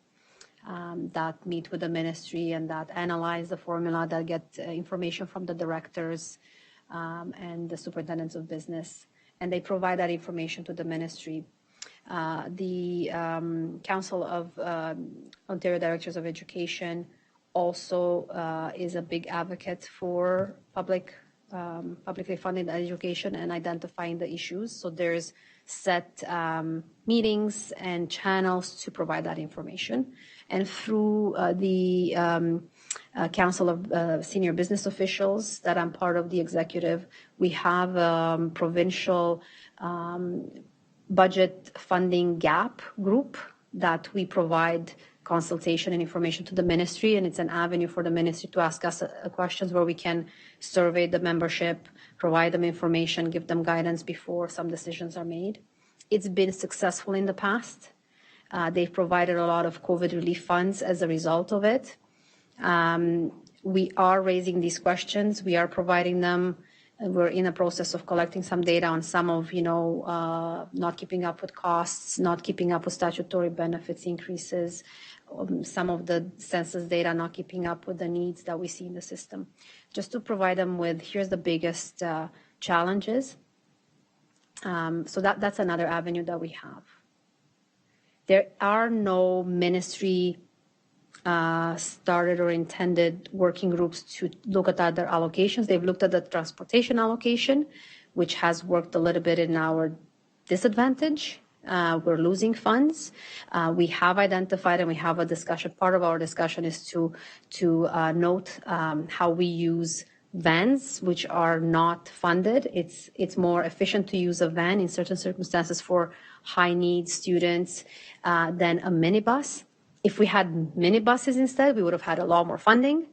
that meet with the ministry and that analyze the formula, that get information from the directors and the superintendents of business, and they provide that information to the ministry. The Council of Ontario Directors of Education also is a big advocate for publicly funded education and identifying the issues. So there's set meetings and channels to provide that information. And through the Council of Senior Business Officials that I'm part of the executive, we have a provincial budget funding gap group that we provide consultation and information to the ministry, and it's an avenue for the ministry to ask us questions where we can survey the membership, provide them information, give them guidance before some decisions are made. It's been successful in the past. They've provided a lot of COVID relief funds as a result of it. We are raising these questions. We are providing them. We're in a process of collecting some data on some of, not keeping up with costs, not keeping up with statutory benefits increases, some of the census data not keeping up with the needs that we see in the system. Just to provide them with, here's the biggest challenges. So that's another avenue that we have. There are no ministry started or intended working groups to look at other allocations. They've looked at the transportation allocation, which has worked a little bit in our disadvantage. We're losing funds. We have identified and we have a discussion. Part of our discussion is to note how we use vans, which are not funded. It's more efficient to use a van in certain circumstances for high need students than a minibus. If we had minibuses instead, we would have had a lot more funding.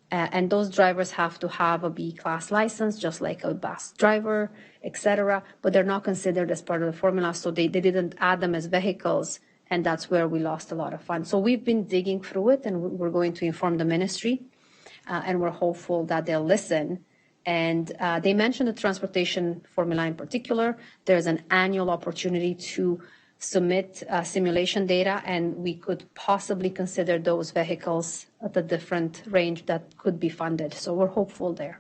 And those drivers have to have a B-class license, just like a bus driver, etc. But they're not considered as part of the formula, so they didn't add them as vehicles, and that's where we lost a lot of funds. So we've been digging through it, and we're going to inform the ministry, and we're hopeful that they'll listen. And they mentioned the transportation formula in particular. There's an annual opportunity to submit simulation data, and we could possibly consider those vehicles at a different range that could be funded. So we're hopeful there.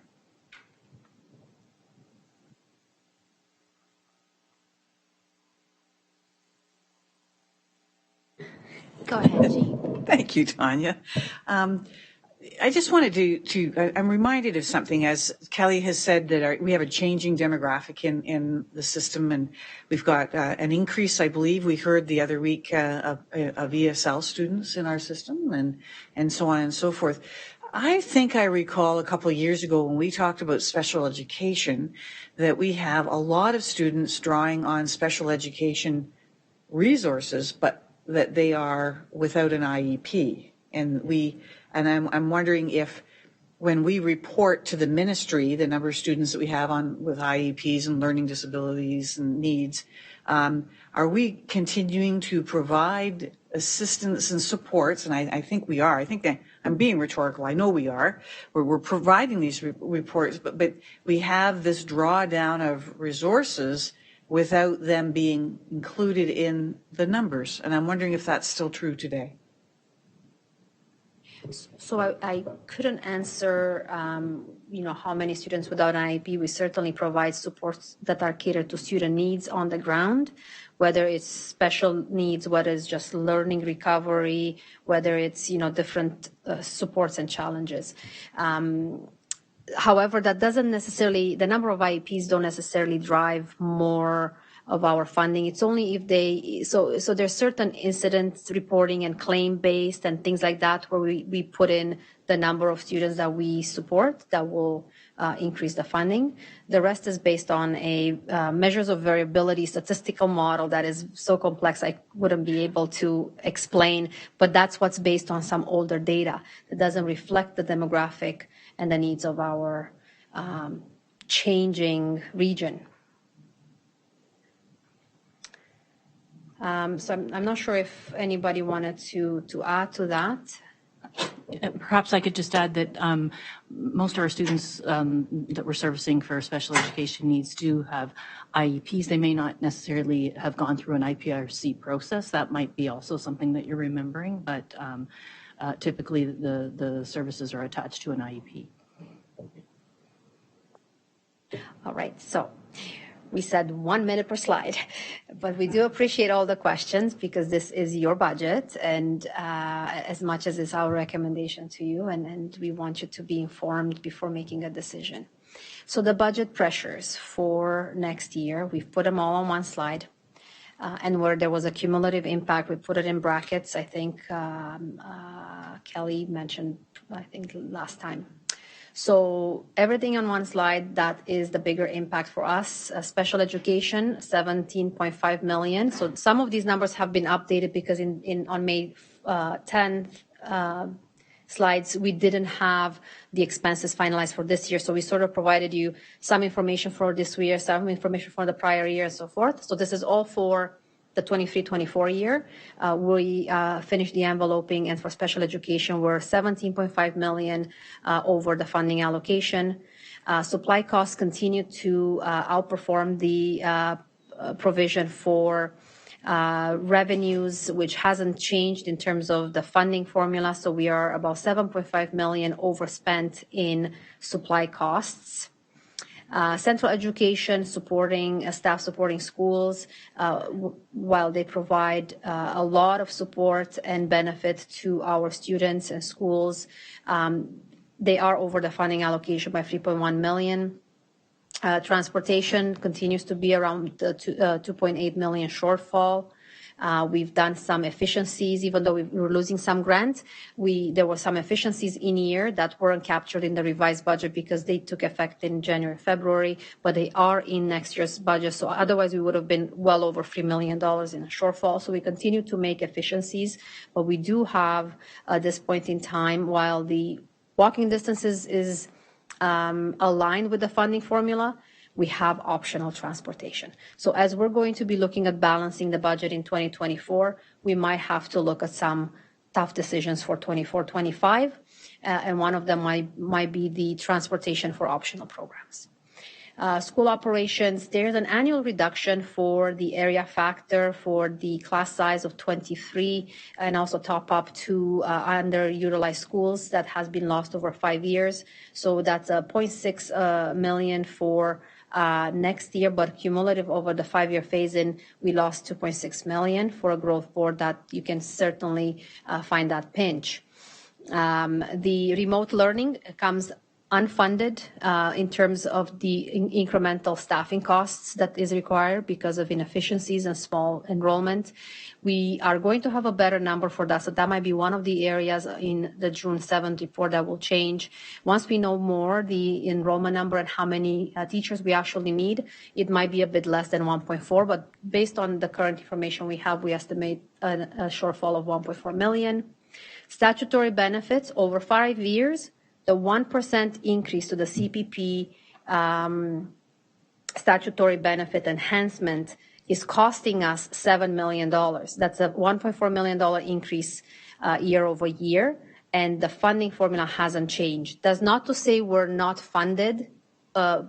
Go ahead, Jean. Thank you, Tanya. I just wanted I'm reminded of something, as Kelly has said, that we have a changing demographic in the system, and we've got an increase, I believe, we heard the other week, of ESL students in our system, and so on and so forth. I think I recall a couple of years ago when we talked about special education that we have a lot of students drawing on special education resources, but that they are without an IEP. And I'm wondering if, when we report to the ministry the number of students that we have with IEPs and learning disabilities and needs, are we continuing to provide assistance and supports? And I think we are. I think that I'm being rhetorical. I know we are. We're providing these reports, but we have this drawdown of resources without them being included in the numbers. And I'm wondering if that's still true today. So I couldn't answer, how many students without an IEP. We certainly provide supports that are catered to student needs on the ground, whether it's special needs, whether it's just learning recovery, whether it's, different supports and challenges. However, that doesn't necessarily, the number of IEPs don't necessarily drive more of our funding. It's only if they, so there's certain incidents reporting and claim based and things like that where we put in the number of students that we support that will increase the funding. The rest is based on a measures of variability statistical model that is so complex I wouldn't be able to explain, but that's what's based on some older data that doesn't reflect the demographic and the needs of our changing region. So I'm not sure if anybody wanted to add to that. Perhaps I could just add that most of our students that we're servicing for special education needs do have IEPs. They may not necessarily have gone through an IPRC process. That might be also something that you're remembering, but typically the services are attached to an IEP. All right, so we said 1 minute per slide, but we do appreciate all the questions because this is your budget and as much as it's our recommendation to you, and we want you to be informed before making a decision. So the budget pressures for next year, we've put them all on one slide. And where there was a cumulative impact, we put it in brackets. I think Kelly mentioned, I think last time. So everything on one slide, that is the bigger impact for us. Special education, 17.5 million. So some of these numbers have been updated because on May 10th slides, we didn't have the expenses finalized for this year. So we sort of provided you some information for this year, some information for the prior year and so forth. So this is all for the 23-24 year. We finished the enveloping, and for special education, we're 17.5 million over the funding allocation. Supply costs continue to outperform the provision for revenues, which hasn't changed in terms of the funding formula. So we are about 7.5 million overspent in supply costs. Central education supporting staff supporting schools, while they provide a lot of support and benefit to our students and schools, they are over the funding allocation by 3.1 million. Transportation continues to be around the 2.8 million shortfall. We've done some efficiencies, even though we were losing some grants. There were some efficiencies in year that weren't captured in the revised budget because they took effect in January, February, but they are in next year's budget. So otherwise we would have been well over $3 million in a shortfall. So we continue to make efficiencies, but we do have at this point in time, while the walking distances is aligned with the funding formula, we have optional transportation. So as we're going to be looking at balancing the budget in 2024, we might have to look at some tough decisions for 24-25, and one of them might be the transportation for optional programs. School operations, there's an annual reduction for the area factor for the class size of 23 and also top up to underutilized schools that has been lost over 5 years. So that's a 0.6 million for next year, but cumulative over the 5-year phase-in, we lost 2.6 million for a growth board that you can certainly find that pinch. The remote learning comes unfunded in terms of the incremental staffing costs that is required because of inefficiencies and small enrollment. We are going to have a better number for that. So that might be one of the areas in the June 7th report that will change. Once we know more, the enrollment number and how many teachers we actually need, it might be a bit less than 1.4, but based on the current information we have, we estimate a shortfall of 1.4 million. Statutory benefits over 5 years, the 1% increase to the CPP statutory benefit enhancement is costing us $7 million. That's a $1.4 million increase year over year, and the funding formula hasn't changed. That's not to say we're not funded of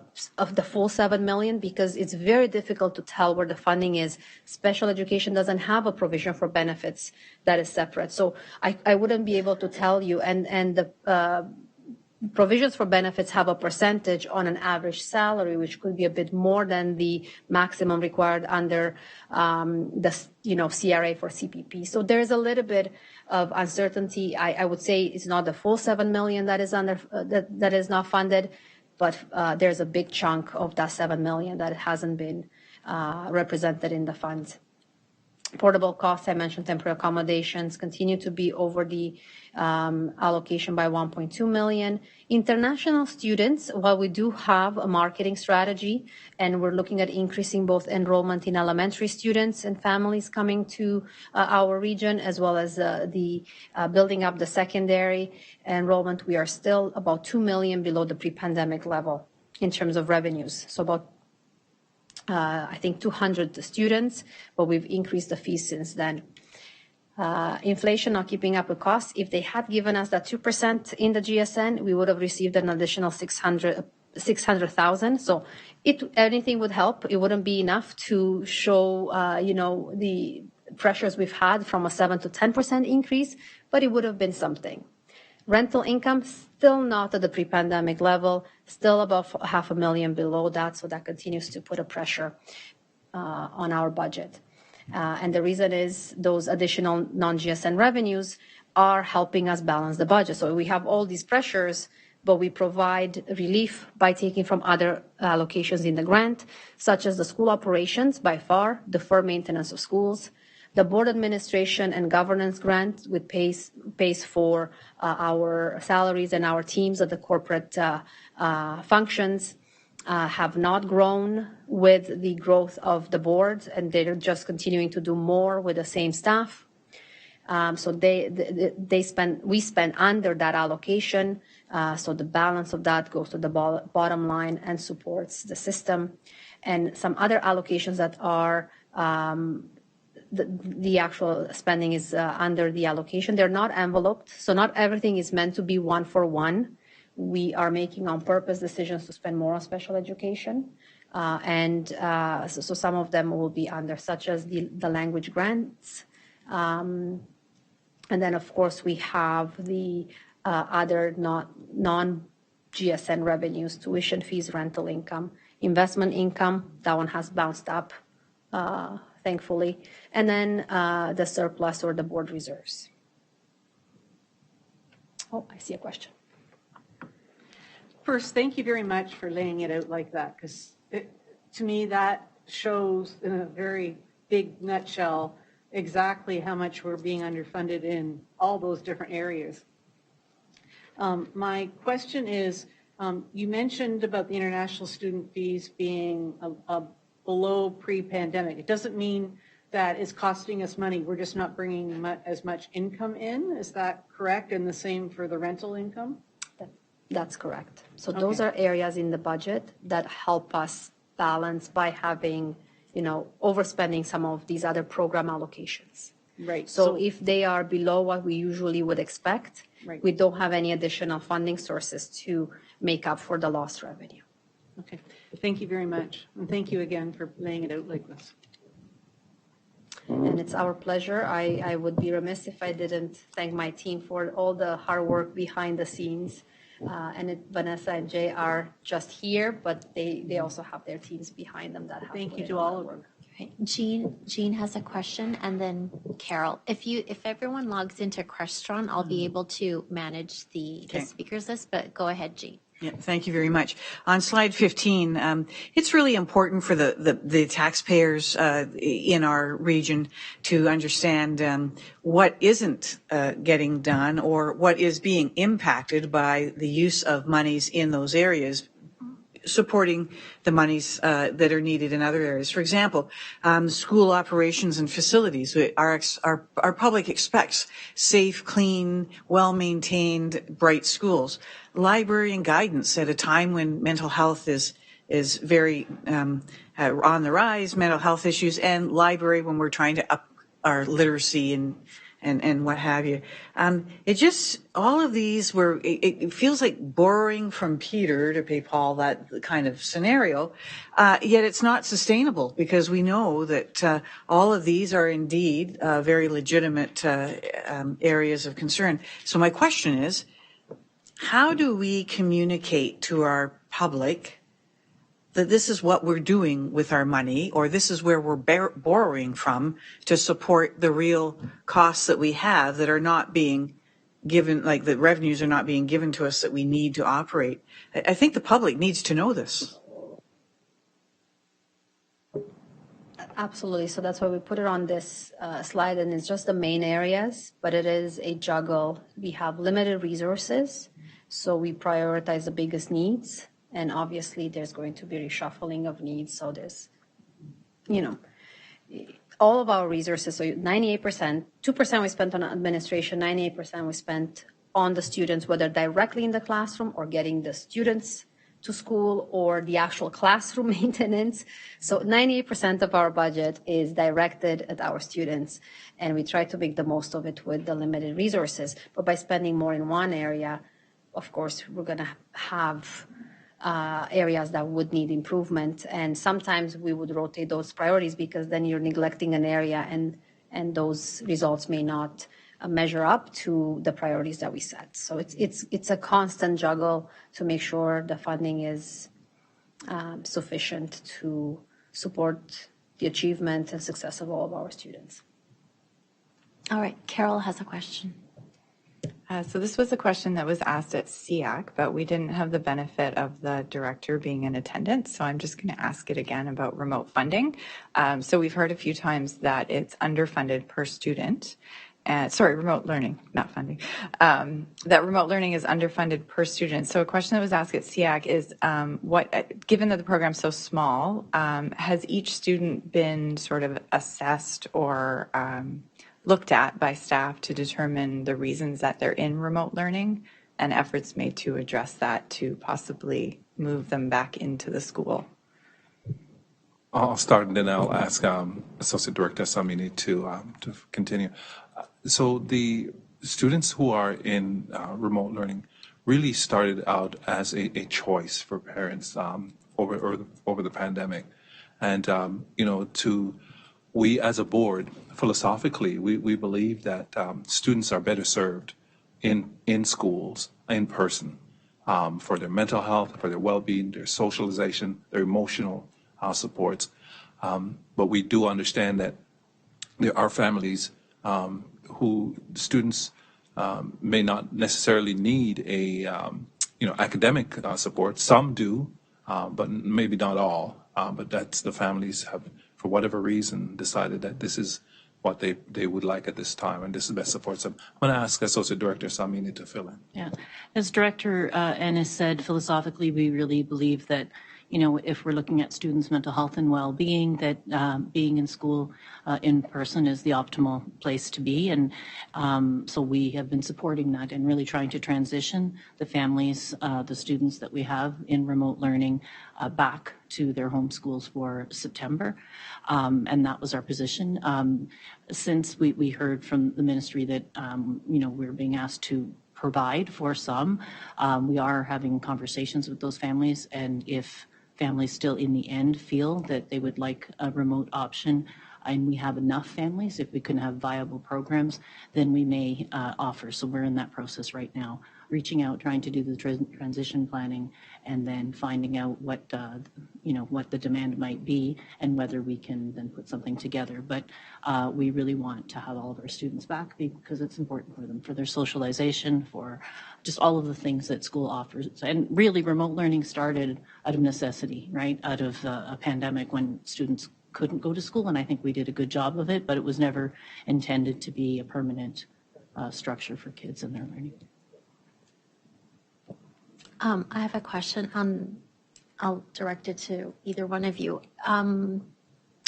the full $7 million, because it's very difficult to tell where the funding is. Special education doesn't have a provision for benefits that is separate. So I wouldn't be able to tell you, and the provisions for benefits have a percentage on an average salary, which could be a bit more than the maximum required under CRA for CPP. So there's a little bit of uncertainty. I would say it's not the full $7 million that is that is not funded, but there's a big chunk of that $7 million that hasn't been represented in the funds. Portable costs, I mentioned temporary accommodations continue to be over the allocation by 1.2 million. International students, while we do have a marketing strategy and we're looking at increasing both enrollment in elementary students and families coming to our region, as well as the building up the secondary enrollment, we are still about 2 million below the pre-pandemic level in terms of revenues. So about I think 200 students, but we've increased the fees since then. Inflation not keeping up with costs. If they had given us that 2% in the GSN, we would have received an additional 600,000. So anything would help. It wouldn't be enough to show, the pressures we've had from a 7 to 10% increase, but it would have been something. Rental income, still not at the pre-pandemic level, still above $500,000 below that, so that continues to put a pressure on our budget. And the reason is those additional non-GSN revenues are helping us balance the budget. So we have all these pressures, but we provide relief by taking from other allocations in the grant, such as the school operations, by far, defer maintenance of schools, the board administration and governance grant, which pays for our salaries and our teams at the corporate functions, have not grown with the growth of the board, and they're just continuing to do more with the same staff. So we spend under that allocation. So the balance of that goes to the bottom line and supports the system. And some other allocations that are the actual spending is under the allocation. They're not enveloped, so not everything is meant to be one for one. We are making on purpose decisions to spend more on special education. So some of them will be under, such as the language grants. And then, of course, we have the other non-GSN revenues, tuition fees, rental income, investment income. That one has bounced up, thankfully. And then the surplus or the board reserves. Oh, I see a question. First, thank you very much for laying it out like that, because to me that shows in a very big nutshell exactly how much we're being underfunded in all those different areas. My question is, you mentioned about the international student fees being below pre-pandemic. It doesn't mean that it's costing us money. We're just not bringing as much income in. Is that correct? And the same for the rental income? That's correct. So those are areas in the budget that help us balance by having, overspending some of these other program allocations. Right. So if they are below what we usually would expect, right, we don't have any additional funding sources to make up for the lost revenue. Okay. Thank you very much. And thank you again for laying it out like this. And it's our pleasure. I would be remiss if I didn't thank my team for all the hard work behind the scenes. Vanessa and Jay are just here, but they also have their teams behind them that have Thank you to all of them. Okay. Jean has a question, and then Carol. If everyone logs into Crestron, I'll be able to manage the speakers list, but go ahead, Jean. Yeah, thank you very much. On slide 15, it's really important for the taxpayers in our region to understand what isn't getting done or what is being impacted by the use of monies in those areas, supporting the monies that are needed in other areas. For example, school operations and facilities. Our public expects safe, clean, well-maintained, bright schools. Library and guidance at a time when mental health is very on the rise, mental health issues, and library when we're trying to up our literacy and what have you. It just, all of these were, it feels like borrowing from Peter to pay Paul, that kind of scenario. Yet it's not sustainable, because we know that all of these are indeed very legitimate areas of concern. So my question is, how do we communicate to our public that this is what we're doing with our money, or this is where we're borrowing from to support the real costs that we have that are not being given, like the revenues are not being given to us that we need to operate? I think the public needs to know this. Absolutely. So that's why we put it on this slide, and it's just the main areas, but it is a juggle. We have limited resources, so we prioritize the biggest needs, and obviously there's going to be reshuffling of needs. So there's, all of our resources, so 98%, 2% we spent on administration, 98% we spent on the students, whether directly in the classroom or getting the students to school or the actual classroom maintenance. So 98% of our budget is directed at our students, and we try to make the most of it with the limited resources. But by spending more in one area, of course, we're going to have areas that would need improvement. And sometimes we would rotate those priorities because then you're neglecting an area and those results may not measure up to the priorities that we set. So it's a constant juggle to make sure the funding is sufficient to support the achievement and success of all of our students. All right, Carol has a question. So this was a question that was asked at SEAC, but we didn't have the benefit of the director being in attendance. So I'm just going to ask it again about remote funding. So we've heard a few times that it's underfunded per student. Remote learning, not funding. That remote learning is underfunded per student. So a question that was asked at SEAC is, given that the program's so small, has each student been sort of assessed or looked at by staff to determine the reasons that they're in remote learning and efforts made to address that to possibly move them back into the school? I'll start and then I'll ask Associate Director Samini to continue. So the students who are in remote learning really started out as a choice for parents over the pandemic. And, we as a board, philosophically, we believe that students are better served in schools, in person, for their mental health, for their well-being, their socialization, their emotional supports. But we do understand that there are families who students may not necessarily need a academic support. Some do, but maybe not all. But that's the families have, for whatever reason, decided that this is what they would like at this time, and this is best support. So I'm going to ask Associate Director Samini to fill in. Yeah, as Director Ennis said, philosophically, we really believe that if we're looking at students' mental health and well-being, that being in school in person is the optimal place to be. And so we have been supporting that and really trying to transition the families, the students that we have in remote learning back to their home schools for September. And that was our position. Since we heard from the ministry that, we're being asked to provide for some, we are having conversations with those families, and if families still in the end feel that they would like a remote option, and we have enough families, if we can have viable programs, then we may offer. So we're in that process right now, reaching out, trying to do the transition planning, and then finding out what the demand might be and whether we can then put something together. But we really want to have all of our students back because it's important for them, for their socialization, for just all of the things that school offers. And really, remote learning started out of necessity, right? Out of a pandemic when students couldn't go to school, and I think we did a good job of it, but it was never intended to be a permanent structure for kids and their learning. I have a question. I'll direct it to either one of you.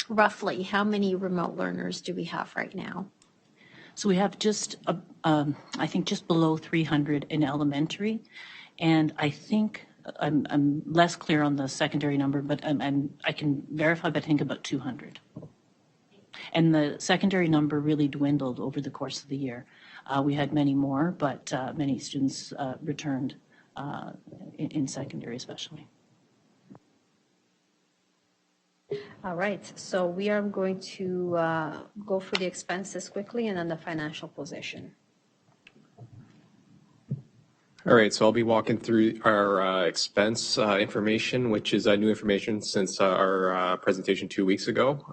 Roughly, how many remote learners do we have right now? So we have just, I think, just below 300 in elementary, and I think I'm less clear on the secondary number, but I can verify, but I think about 200. And the secondary number really dwindled over the course of the year. We had many more, but many students returned in secondary especially. All right, so we are going to go through the expenses quickly and then the financial position. All right, so I'll be walking through our expense information, which is new information since our presentation 2 weeks ago.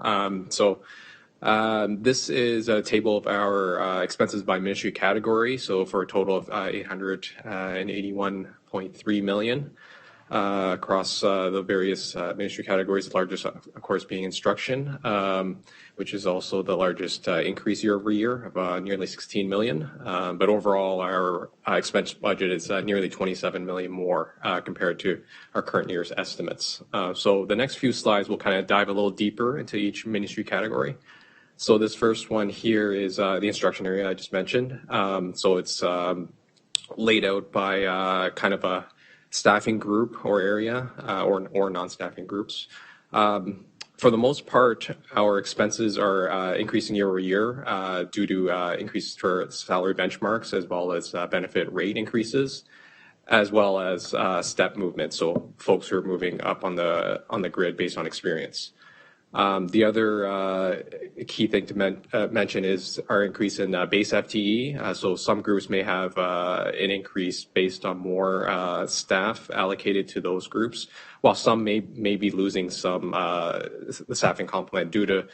This is a table of our expenses by ministry category, so for a total of $881.3 million. Across the various ministry categories, the largest, of course, being instruction, which is also the largest increase year over year of nearly 16 million. But overall, our expense budget is nearly 27 million more compared to our current year's estimates. So the next few slides will kind of dive a little deeper into each ministry category. So this first one here is the instruction area I just mentioned. So it's laid out by kind of a staffing group or area or non-staffing groups. For the most part, our expenses are increasing year over year due to increases for salary benchmarks as well as benefit rate increases, as well as step movement, so folks who are moving up on the grid based on experience. The other key thing to mention is our increase in base FTE. So some groups may have an increase based on more staff allocated to those groups, while some may be losing some the staffing complement due to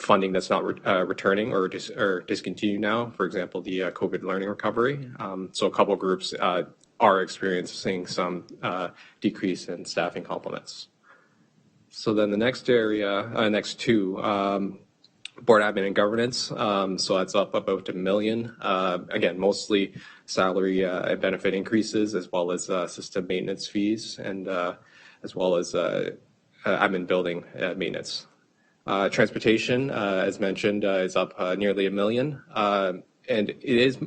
funding that's not returning or discontinued now. For example, the COVID learning recovery. So a couple of groups are experiencing some decrease in staffing complements. So then the next area, next two, board admin and governance. So that's up about $1 million. Again, mostly salary and benefit increases, as well as system maintenance fees, and as well as admin building maintenance. Transportation, as mentioned, is up nearly $1 million, and it is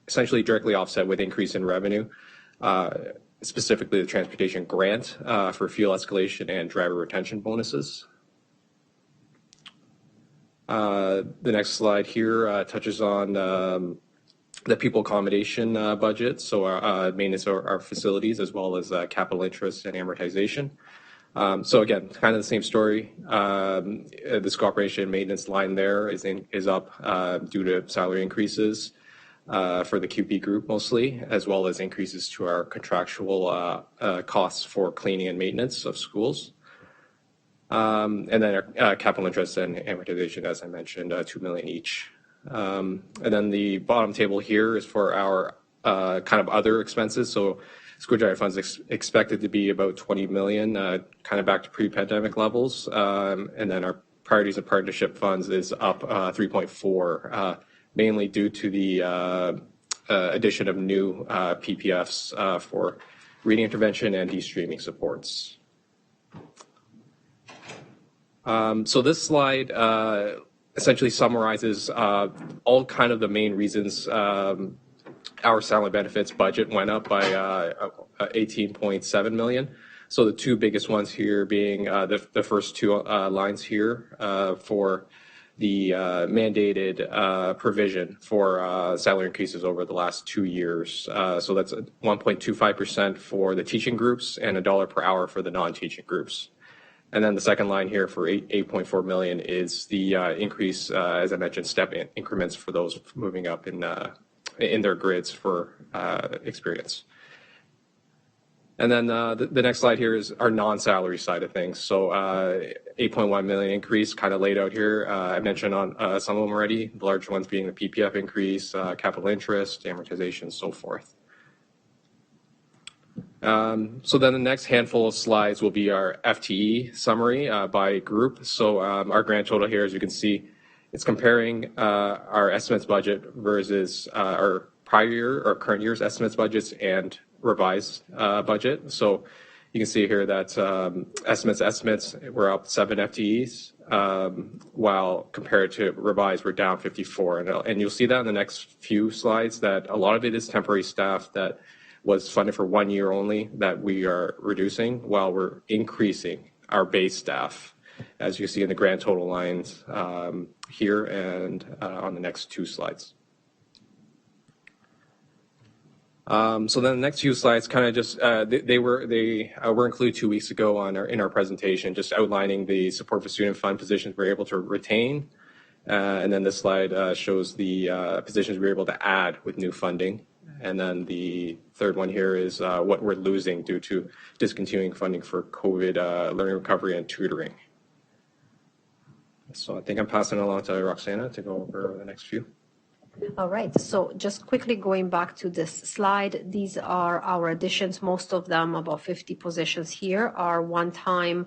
essentially directly offset with increase in revenue. Specifically the transportation grant for fuel escalation and driver retention bonuses. The next slide here touches on the people accommodation budget, so our maintenance of our facilities, as well as capital interest and amortization. So again, kind of the same story. The school operation maintenance line there is up due to salary increases for the QP group mostly, as well as increases to our contractual costs for cleaning and maintenance of schools. And then our capital interest and amortization, as I mentioned, $2 million each. And then the bottom table here is for our kind of other expenses. So school driver funds expected to be about 20 million, kind of back to pre-pandemic levels. And then our priorities and partnership funds is up 3.4, mainly due to the addition of new PPFs for reading intervention and de-streaming supports. So this slide essentially summarizes all kind of the main reasons our salary benefits budget went up by 18.7 million. So the two biggest ones here being the first two lines here for the mandated provision for salary increases over the last 2 years. So that's 1.25% for the teaching groups and $1 per hour for the non-teaching groups. And then the second line here for 8.4 million is the increase, as I mentioned, step increments for those moving up in their grids for experience. And then the next slide here is our non-salary side of things. So 8.1 million increase kind of laid out here. I mentioned on some of them already, the large ones being the PPF increase, capital interest, amortization, so forth. So then the next handful of slides will be our FTE summary by group. So our grand total here, as you can see, it's comparing our estimates budget versus our prior year or current year's estimates budgets and revised budget. So you can see here that estimates were up 7 FTEs, while compared to revised, we're down 54. And you'll see that in the next few slides that a lot of it is temporary staff that was funded for 1 year only that we are reducing, while we're increasing our base staff, as you see in the grand total lines here and on the next two slides. So then the next few slides kind of just, they were included 2 weeks ago in our presentation, just outlining the support for student fund positions we're able to retain. And then this slide shows the positions we're able to add with new funding. And then the third one here is what we're losing due to discontinuing funding for COVID learning recovery and tutoring. So I think I'm passing it along to Roxana to go over the next few. All right, so just quickly going back to this slide, these are our additions. Most of them, about 50 positions here, are one-time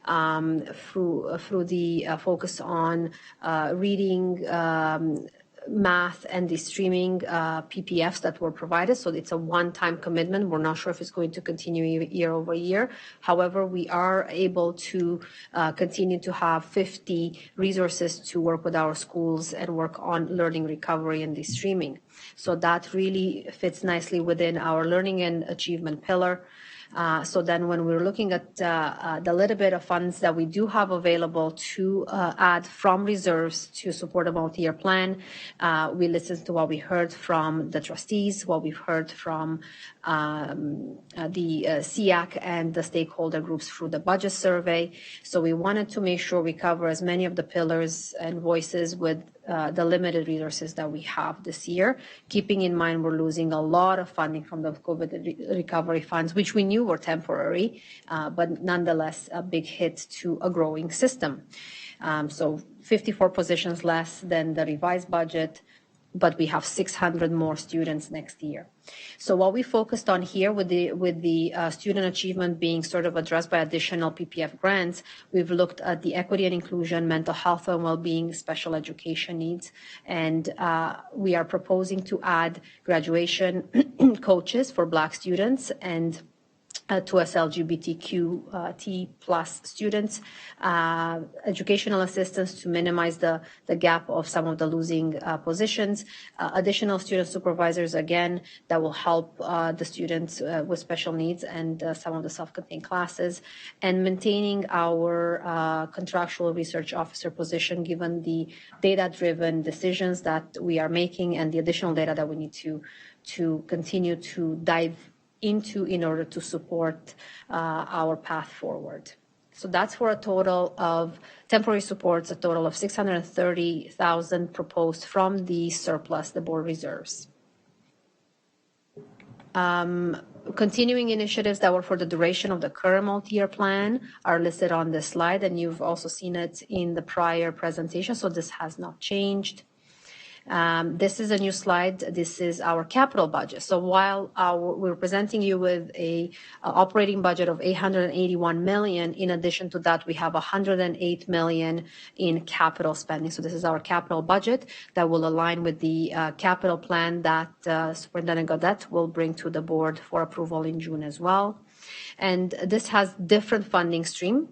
through the focus on reading, math, and the streaming PPFs that were provided. So it's a one-time commitment. We're not sure if it's going to continue year over year. However, we are able to continue to have 50 resources to work with our schools and work on learning recovery and the streaming. So that really fits nicely within our learning and achievement pillar. So then when we're looking at the little bit of funds that we do have available to add from reserves to support a multi-year plan, we listened to what we heard from the trustees, what we've heard from the SEAC and the stakeholder groups through the budget survey. So we wanted to make sure we cover as many of the pillars and voices with the limited resources that we have this year, keeping in mind we're losing a lot of funding from the COVID recovery funds, which we knew were temporary, but nonetheless a big hit to a growing system. So 54 positions less than the revised budget, but we have 600 more students next year. So what we focused on here with the student achievement being sort of addressed by additional PPF grants, we've looked at the equity and inclusion, mental health and well-being, special education needs, and we are proposing to add graduation coaches for Black students and to us LGBTQT plus students, educational assistance to minimize the gap of some of the losing positions, additional student supervisors, again, that will help the students with special needs and some of the self-contained classes, and maintaining our contractual research officer position given the data-driven decisions that we are making and the additional data that we need to continue to dive into in order to support our path forward. So that's for a total of temporary supports, a total of $630,000 proposed from the surplus, the board reserves. Continuing initiatives that were for the duration of the current multi-year plan are listed on this slide, and you've also seen it in the prior presentation, so this has not changed. This is a new slide. This is our capital budget. So while we're presenting you with a operating budget of $881 million, in addition to that, we have $108 million in capital spending. So this is our capital budget that will align with the capital plan that Superintendent Gaudette will bring to the board for approval in June as well. And this has different funding stream.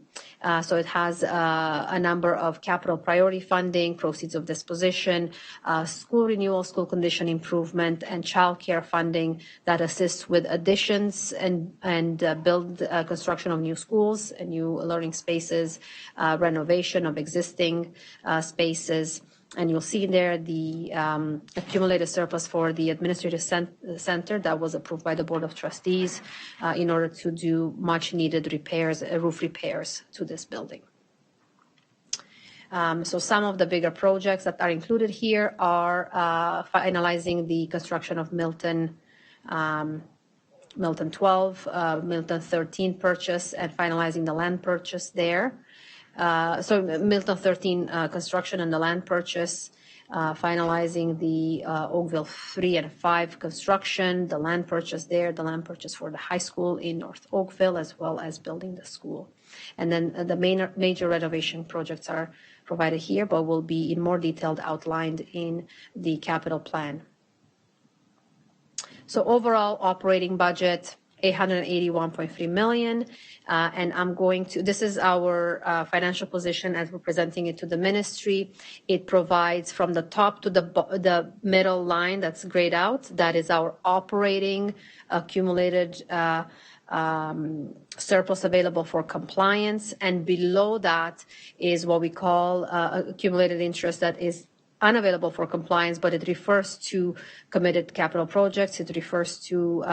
So it has a number of capital priority funding, proceeds of disposition, school renewal, school condition improvement, and childcare funding that assists with additions and build construction of new schools and new learning spaces, renovation of existing spaces. And you'll see there the accumulated surplus for the administrative center that was approved by the Board of Trustees in order to do much needed repairs, roof repairs to this building. So some of the bigger projects that are included here are finalizing the construction of Milton 12, Milton 13 purchase, and finalizing the land purchase there. So Milton 13 construction and the land purchase, finalizing the Oakville 3 and 5 construction, the land purchase there, the land purchase for the high school in North Oakville, as well as building the school. And then the major renovation projects are provided here, but will be in more detail outlined in the capital plan. So overall operating budget, $881.3 million. And I'm going to, this is our financial position as we're presenting it to the ministry. It provides from the top to the middle line that's grayed out. That is our operating accumulated surplus available for compliance. And below that is what we call accumulated interest that is unavailable for compliance, but it refers to committed capital projects. It refers to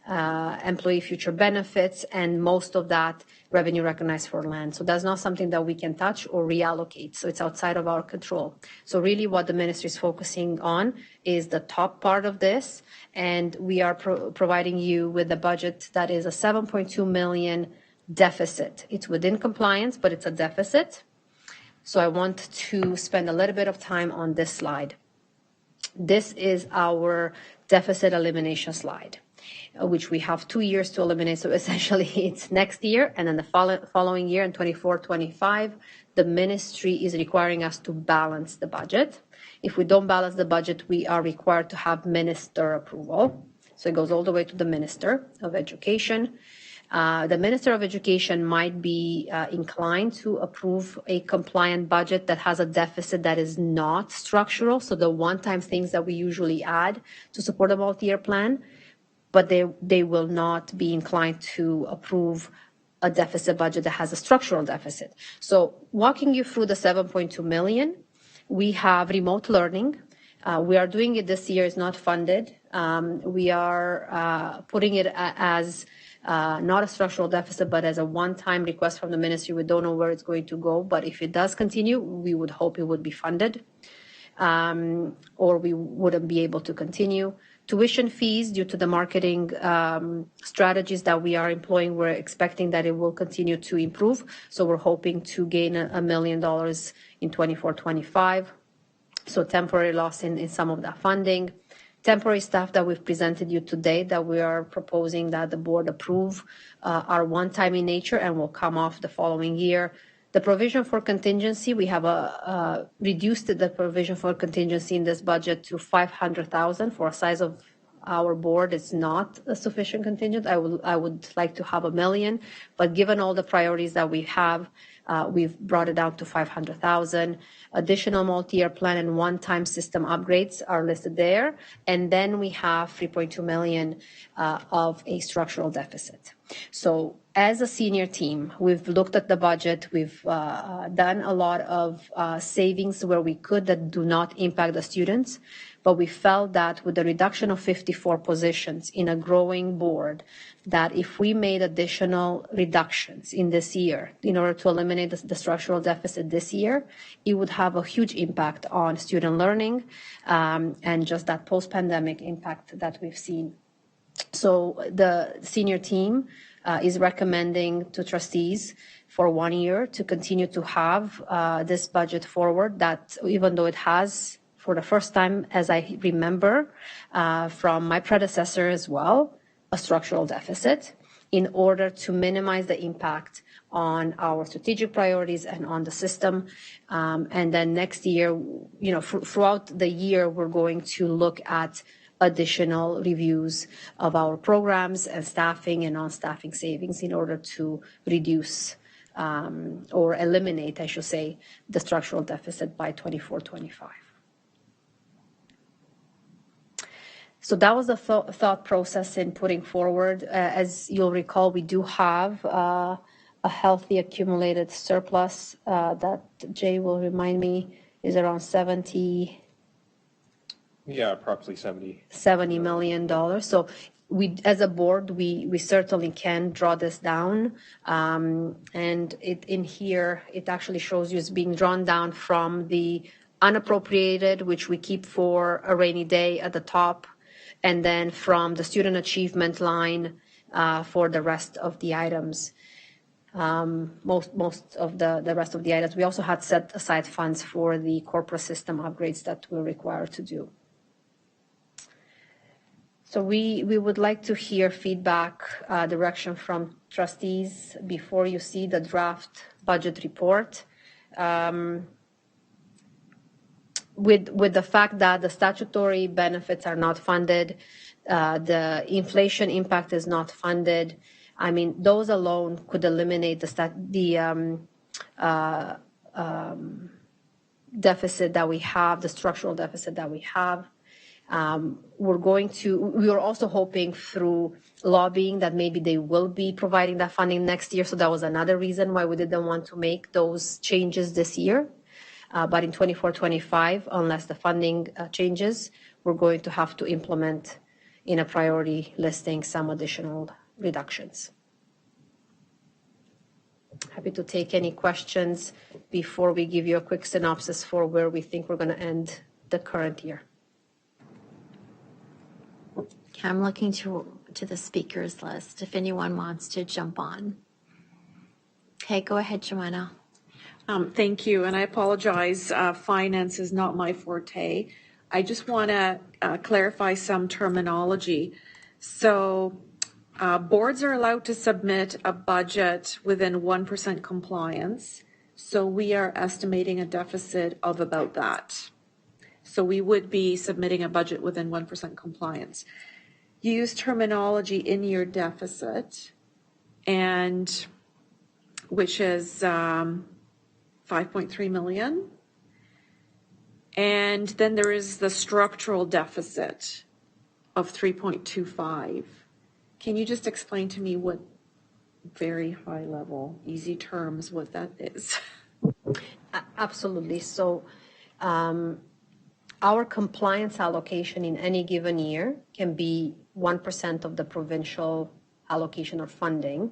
employee future benefits, and most of that revenue recognized for land. So that's not something that we can touch or reallocate. So it's outside of our control. So really what the ministry is focusing on is the top part of this. And we are providing you with a budget that is a 7.2 million deficit. It's within compliance, but it's a deficit. So I want to spend a little bit of time on this slide. This is our deficit elimination slide, which we have 2 years to eliminate. So essentially it's next year, and then the following year in 24-25, the ministry is requiring us to balance the budget. If we don't balance the budget, we are required to have minister approval. So it goes all the way to the Minister of Education. The Minister of Education might be inclined to approve a compliant budget that has a deficit that is not structural, so the one-time things that we usually add to support a multi-year plan, but they will not be inclined to approve a deficit budget that has a structural deficit. So walking you through the 7.2 million, we have remote learning. We are doing it this year, it's not funded. We are putting it as not a structural deficit, but as a one-time request from the ministry. We don't know where it's going to go, but if it does continue, we would hope it would be funded, or we wouldn't be able to continue. Tuition fees, due to the marketing strategies that we are employing, we're expecting that it will continue to improve. So we're hoping to gain $1 million in 24-25. So temporary loss in some of that funding. Temporary staff that we've presented you today that we are proposing that the board approve are one-time in nature and will come off the following year. The provision for contingency, we have reduced the provision for contingency in this budget to $500,000 for a size of our board. It's not a sufficient contingent. I would like to have $1 million, but given all the priorities that we have, we've brought it down to $500,000. Additional multi-year plan and one-time system upgrades are listed there. And then we have $3.2 million of a structural deficit. So as a senior team, we've looked at the budget. We've done a lot of savings where we could that do not impact the students. But we felt that with the reduction of 54 positions in a growing board, that if we made additional reductions in this year in order to eliminate the structural deficit this year, it would have a huge impact on student learning and just that post-pandemic impact that we've seen. So the senior team is recommending to trustees for 1 year to continue to have this budget forward, that even though it has, for the first time, as I remember from my predecessor as well, a structural deficit, in order to minimize the impact on our strategic priorities and on the system. And then next year, throughout the year, we're going to look at additional reviews of our programs and staffing and non-staffing savings in order to reduce or eliminate, I should say, the structural deficit by 24-25. So that was the thought process in putting forward. As you'll recall, we do have a healthy accumulated surplus that Jay will remind me is around 70. Yeah, approximately $70 million. So we, as a board, we certainly can draw this down. And in here, it actually shows you it's being drawn down from the unappropriated, which we keep for a rainy day at the top, and then from the student achievement line for the rest of the items. Most of the rest of the items. We also had set aside funds for the corporate system upgrades that we're required to do. So we would like to hear feedback, direction from trustees before you see the draft budget report. With the fact that the statutory benefits are not funded, the inflation impact is not funded. I mean, those alone could eliminate the deficit that we have, the structural deficit that we have. We are also hoping through lobbying that maybe they will be providing that funding next year. So that was another reason why we didn't want to make those changes this year. But in 24-25, unless the funding changes, we're going to have to implement in a priority listing some additional reductions. Happy to take any questions before we give you a quick synopsis for where we think we're going to end the current year. Okay, I'm looking to the speakers list if anyone wants to jump on. Okay, go ahead, Joanna. Thank you, and I apologize. Finance is not my forte. I just want to clarify some terminology. So boards are allowed to submit a budget within 1% compliance. So we are estimating a deficit of about that. So we would be submitting a budget within 1% compliance. Use terminology in your deficit, and which is 5.3 million. And then there is the structural deficit of 3.25. Can you just explain to me what, very high level, easy terms, what that is? Absolutely. So our compliance allocation in any given year can be 1% of the provincial allocation or funding,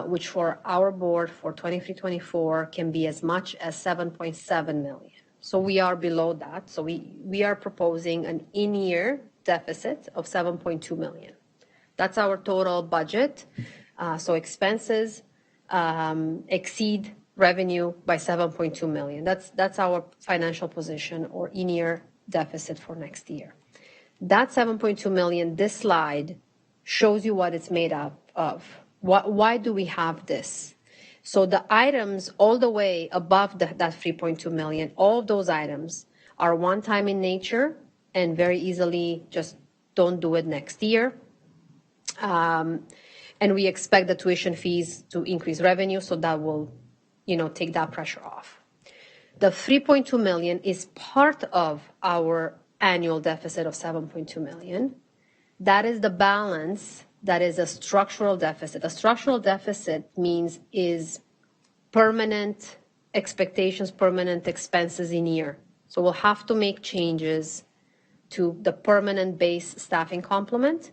which for our board for 23-24 can be as much as 7.7 million. So we are below that. So we are proposing an in-year deficit of 7.2 million. That's our total budget. So expenses exceed revenue by 7.2 million. That's our financial position or in-year deficit for next year. That 7.2 million, this slide shows you what it's made up of. Why do we have this? So the items all the way above that 3.2 million, all of those items are one-time in nature and very easily just don't do it next year. And we expect the tuition fees to increase revenue, so that will, take that pressure off. The 3.2 million is part of our annual deficit of 7.2 million. That is the balance. That is a structural deficit. A structural deficit is permanent expectations, permanent expenses in year. So we'll have to make changes to the permanent base staffing complement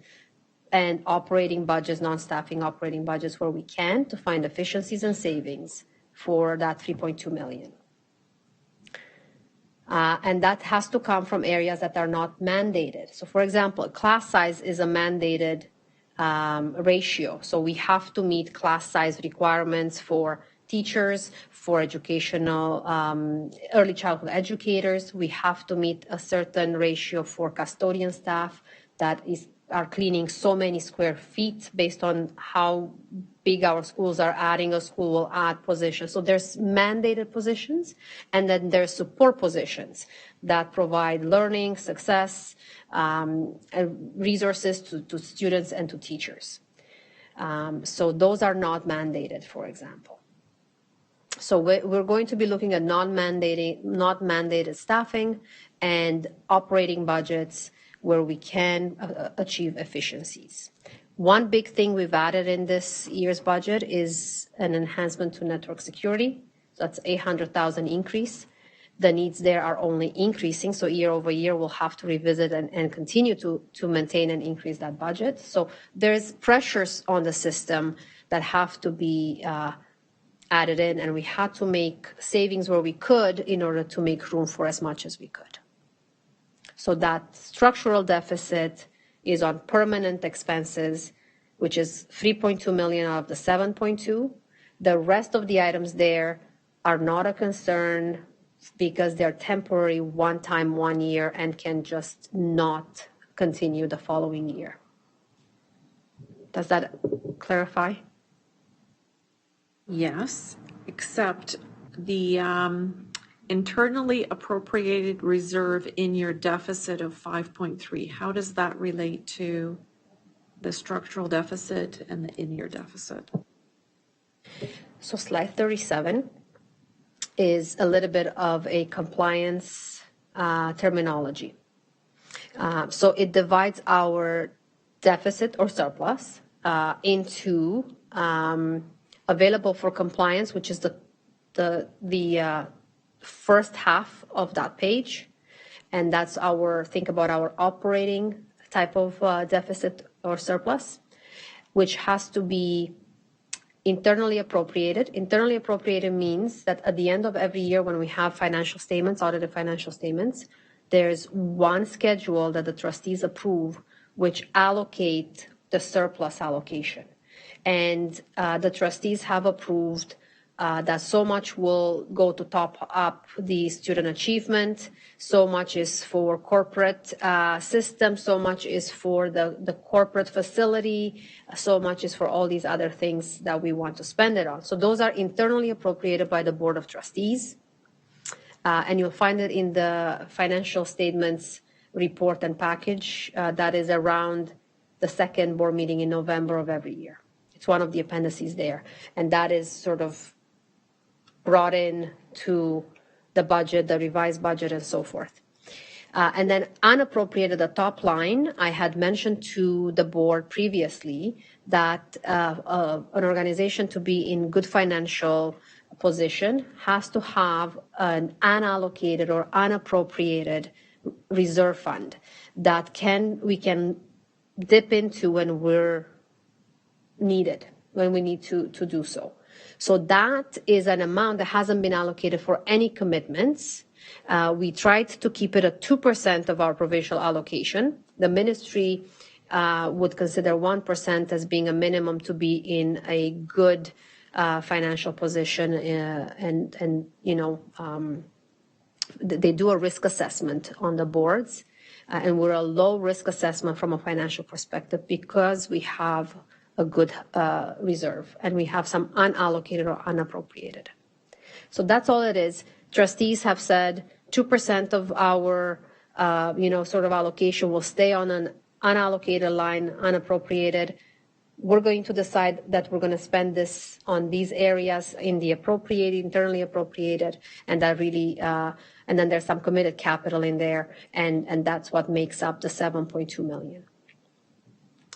and operating budgets, non-staffing operating budgets where we can to find efficiencies and savings for that 3.2 million. And that has to come from areas that are not mandated. So for example, class size is a mandated ratio. So we have to meet class size requirements for teachers, for educational, early childhood educators. We have to meet a certain ratio for custodian staff that are cleaning so many square feet based on how big our schools are. Adding a school will add positions. So there's mandated positions, and then there's support positions that provide learning, success, and resources to students and to teachers. So those are not mandated, for example. So we're going to be looking at not mandated staffing and operating budgets where we can achieve efficiencies. One big thing we've added in this year's budget is an enhancement to network security. So that's $800,000 increase. The needs there are only increasing, so year over year we'll have to revisit and continue to maintain and increase that budget. So there's pressures on the system that have to be added in, and we had to make savings where we could in order to make room for as much as we could. So that structural deficit is on permanent expenses, which is 3.2 million out of the 7.2. The rest of the items there are not a concern because they're temporary, one time, 1 year, and can just not continue the following year. Does that clarify? Yes, except the internally appropriated reserve in your deficit of 5.3, how does that relate to the structural deficit and the in-year deficit? So slide 37 is a little bit of a compliance terminology. So it divides our deficit or surplus into available for compliance, which is the first half of that page, and that's think about our operating type of deficit or surplus, which has to be internally appropriated. Internally appropriated means that at the end of every year when we have financial statements, audited financial statements, there's one schedule that the trustees approve which allocate the surplus allocation. And the trustees have approved that so much will go to top up the student achievement, so much is for corporate system, so much is for the corporate facility, so much is for all these other things that we want to spend it on. So those are internally appropriated by the Board of Trustees. And you'll find it in the financial statements report and package that is around the second board meeting in November of every year. It's one of the appendices there. And that is sort of brought in to the budget, the revised budget, and so forth. And then unappropriated, the top line, I had mentioned to the board previously that an organization to be in good financial position has to have an unallocated or unappropriated reserve fund that we can dip into when we're needed, when we need to do so. So that is an amount that hasn't been allocated for any commitments. We tried to keep it at 2% of our provincial allocation. The ministry would consider 1% as being a minimum to be in a good financial position, and they do a risk assessment on the boards, and we're a low risk assessment from a financial perspective because we have a good reserve, and we have some unallocated or unappropriated. So that's all it is. Trustees have said 2% of our, sort of allocation will stay on an unallocated line, unappropriated. We're going to decide that we're going to spend this on these areas in the appropriated, internally appropriated, and that really, and then there's some committed capital in there, and that's what makes up the 7.2 million.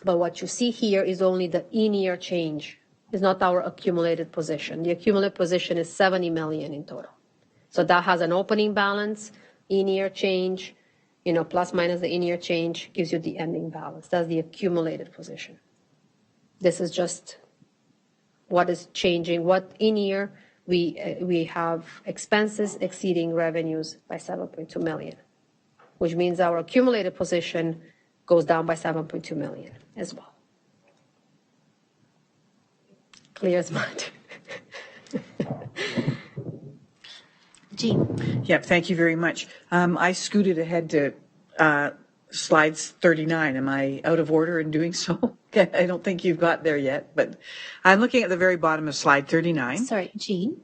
But what you see here is only the in-year change. It's not our accumulated position. The accumulated position is 70 million in total. So that has an opening balance, in-year change, plus minus the in-year change gives you the ending balance. That's the accumulated position. This is just what is changing. What in-year we have expenses exceeding revenues by 7.2 million, which means our accumulated position goes down by 7.2 million as well. Clear as mud. Jean. Yep, thank you very much. I scooted ahead to slides 39. Am I out of order in doing so? I don't think you've got there yet, but I'm looking at the very bottom of slide 39. Sorry, Jean.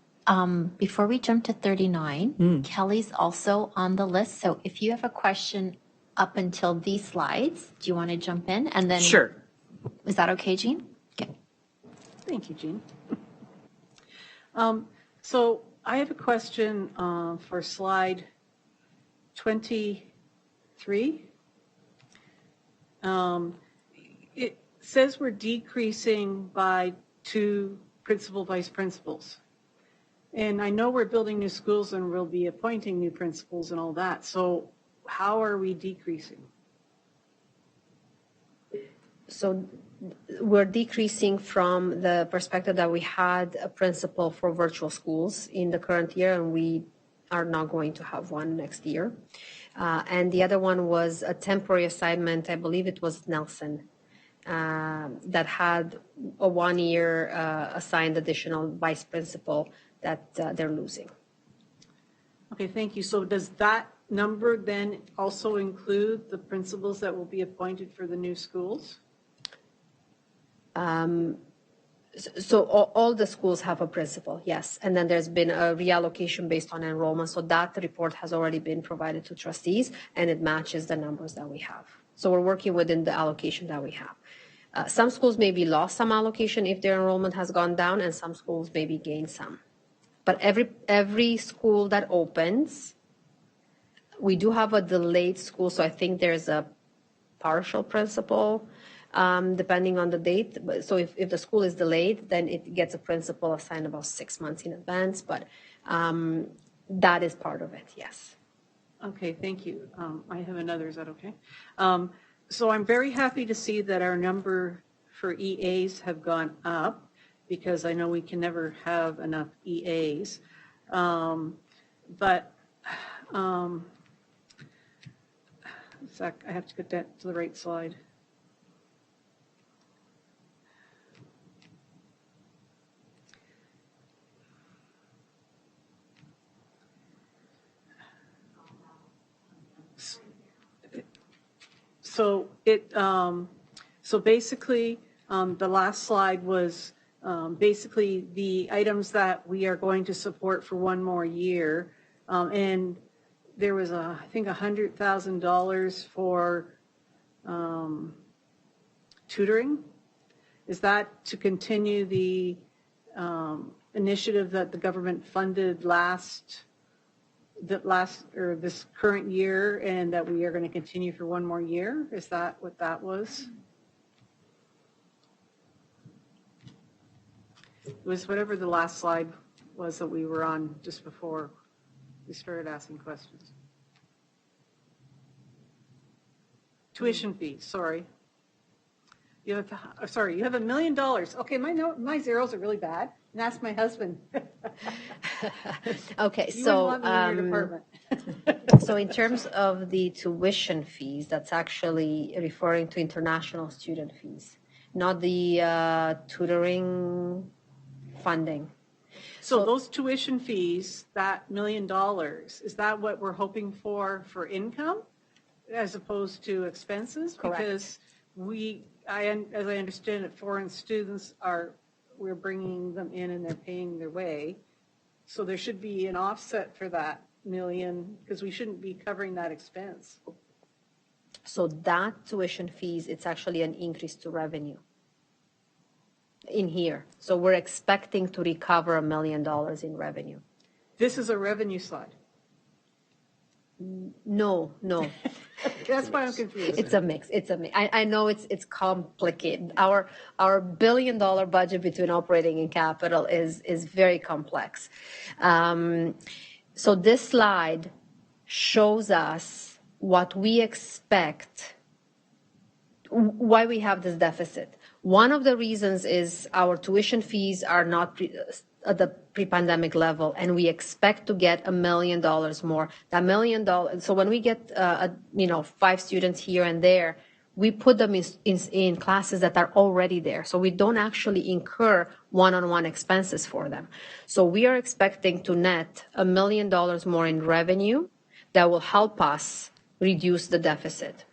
Before we jump to 39, Kelly's also on the list. So if you have a question up until these slides, do you want to jump in? And then, sure. Is that okay, Jean? Okay. Thank you, Jean. So I have a question for slide 23. It says we're decreasing by 2 principal vice principals. And I know we're building new schools and we'll be appointing new principals and all that. So how are we decreasing? So we're decreasing from the perspective that we had a principal for virtual schools in the current year, and we are not going to have one next year. And the other one was a temporary assignment, I believe it was Nelson, that had a 1-year assigned additional vice principal that they're losing. Okay, thank you. So does that number then also include the principals that will be appointed for the new schools? So all the schools have a principal, yes. And then there's been a reallocation based on enrollment. So that report has already been provided to trustees, and it matches the numbers that we have. So we're working within the allocation that we have. Some schools maybe lost some allocation if their enrollment has gone down, and some schools maybe gained some. But every school that opens, we do have a delayed school, so I think there's a partial principal, depending on the date. So if the school is delayed, then it gets a principal assigned about 6 months in advance, but that is part of it, yes. Okay, thank you. I have another, is that okay? So I'm very happy to see that our number for EAs have gone up, because I know we can never have enough EAs. But sec, I have to get that to the right slide. So so basically, the last slide was basically the items that we are going to support for one more year. And there was I think $100,000 for tutoring. Is that to continue the initiative that the government funded this current year, and that we are going to continue for one more year? Is that what that was? It was whatever the last slide was that we were on just before we started asking questions. Tuition fees, sorry. You have $1 million. Okay, my zeros are really bad. And ask my husband. Okay, You so wouldn't want me in your department. so in terms of the tuition fees, that's actually referring to international student fees, not the tutoring funding. So those tuition fees, that $1 million, is that what we're hoping for income as opposed to expenses? Correct. Because as I understand it, foreign students we're bringing them in and they're paying their way. So there should be an offset for that $1 million, because we shouldn't be covering that expense. So that tuition fees, it's actually an increase to revenue in here. So we're expecting to recover $1 million in revenue. This is a revenue slide. No. That's why I'm confused. It's a mix. I know it's complicated. Our $1 billion budget between operating and capital is very complex. So this slide shows us what we expect, why we have this deficit. One of the reasons is our tuition fees are not at the pre-pandemic level, and we expect to get $1 million more. That $1 million. So when we get 5 students here and there, we put them in classes that are already there. So we don't actually incur one-on-one expenses for them. So we are expecting to net $1 million more in revenue that will help us reduce the deficit.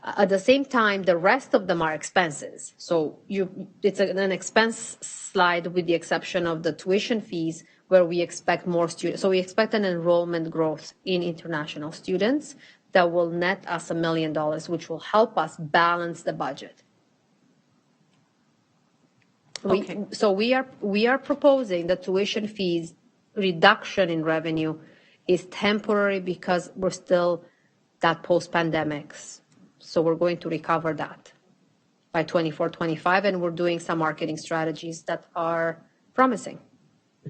At the same time, the rest of them are expenses. So it's an expense slide with the exception of the tuition fees, where we expect more students. So we expect an enrollment growth in international students that will net us $1 million, which will help us balance the budget. Okay. So we are proposing the tuition fees reduction in revenue is temporary because we're still that post-pandemics. So we're going to recover that by 24-25, and we're doing some marketing strategies that are promising.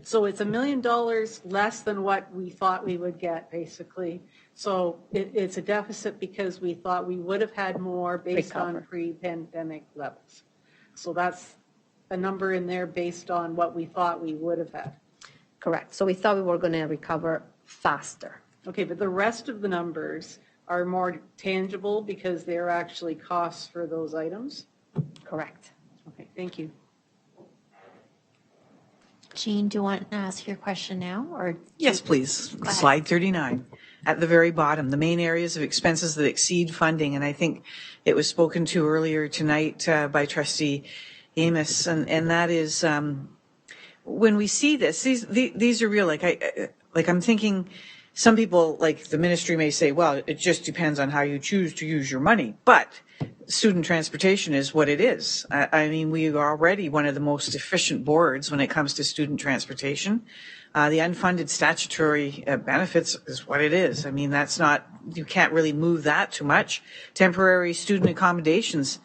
So it's $1 million less than what we thought we would get, basically. So it's a deficit because we thought we would have had more based on pre-pandemic levels. So that's a number in there based on what we thought we would have had. Correct. So we thought we were going to recover faster. Okay, but the rest of the numbers are more tangible because they're actually costs for those items? Correct. Okay, thank you. Jean, do you want to ask your question now? Or Yes, please. Slide 39. At the very bottom, the main areas of expenses that exceed funding. And I think it was spoken to earlier tonight by Trustee Amos. And that is, when we see this, these are real. Like I'm thinking, some people, like the ministry, may say, well, it just depends on how you choose to use your money. But student transportation is what it is. I mean, we are already one of the most efficient boards when it comes to student transportation. The unfunded statutory benefits is what it is. I mean, you can't really move that too much. Temporary student accommodations.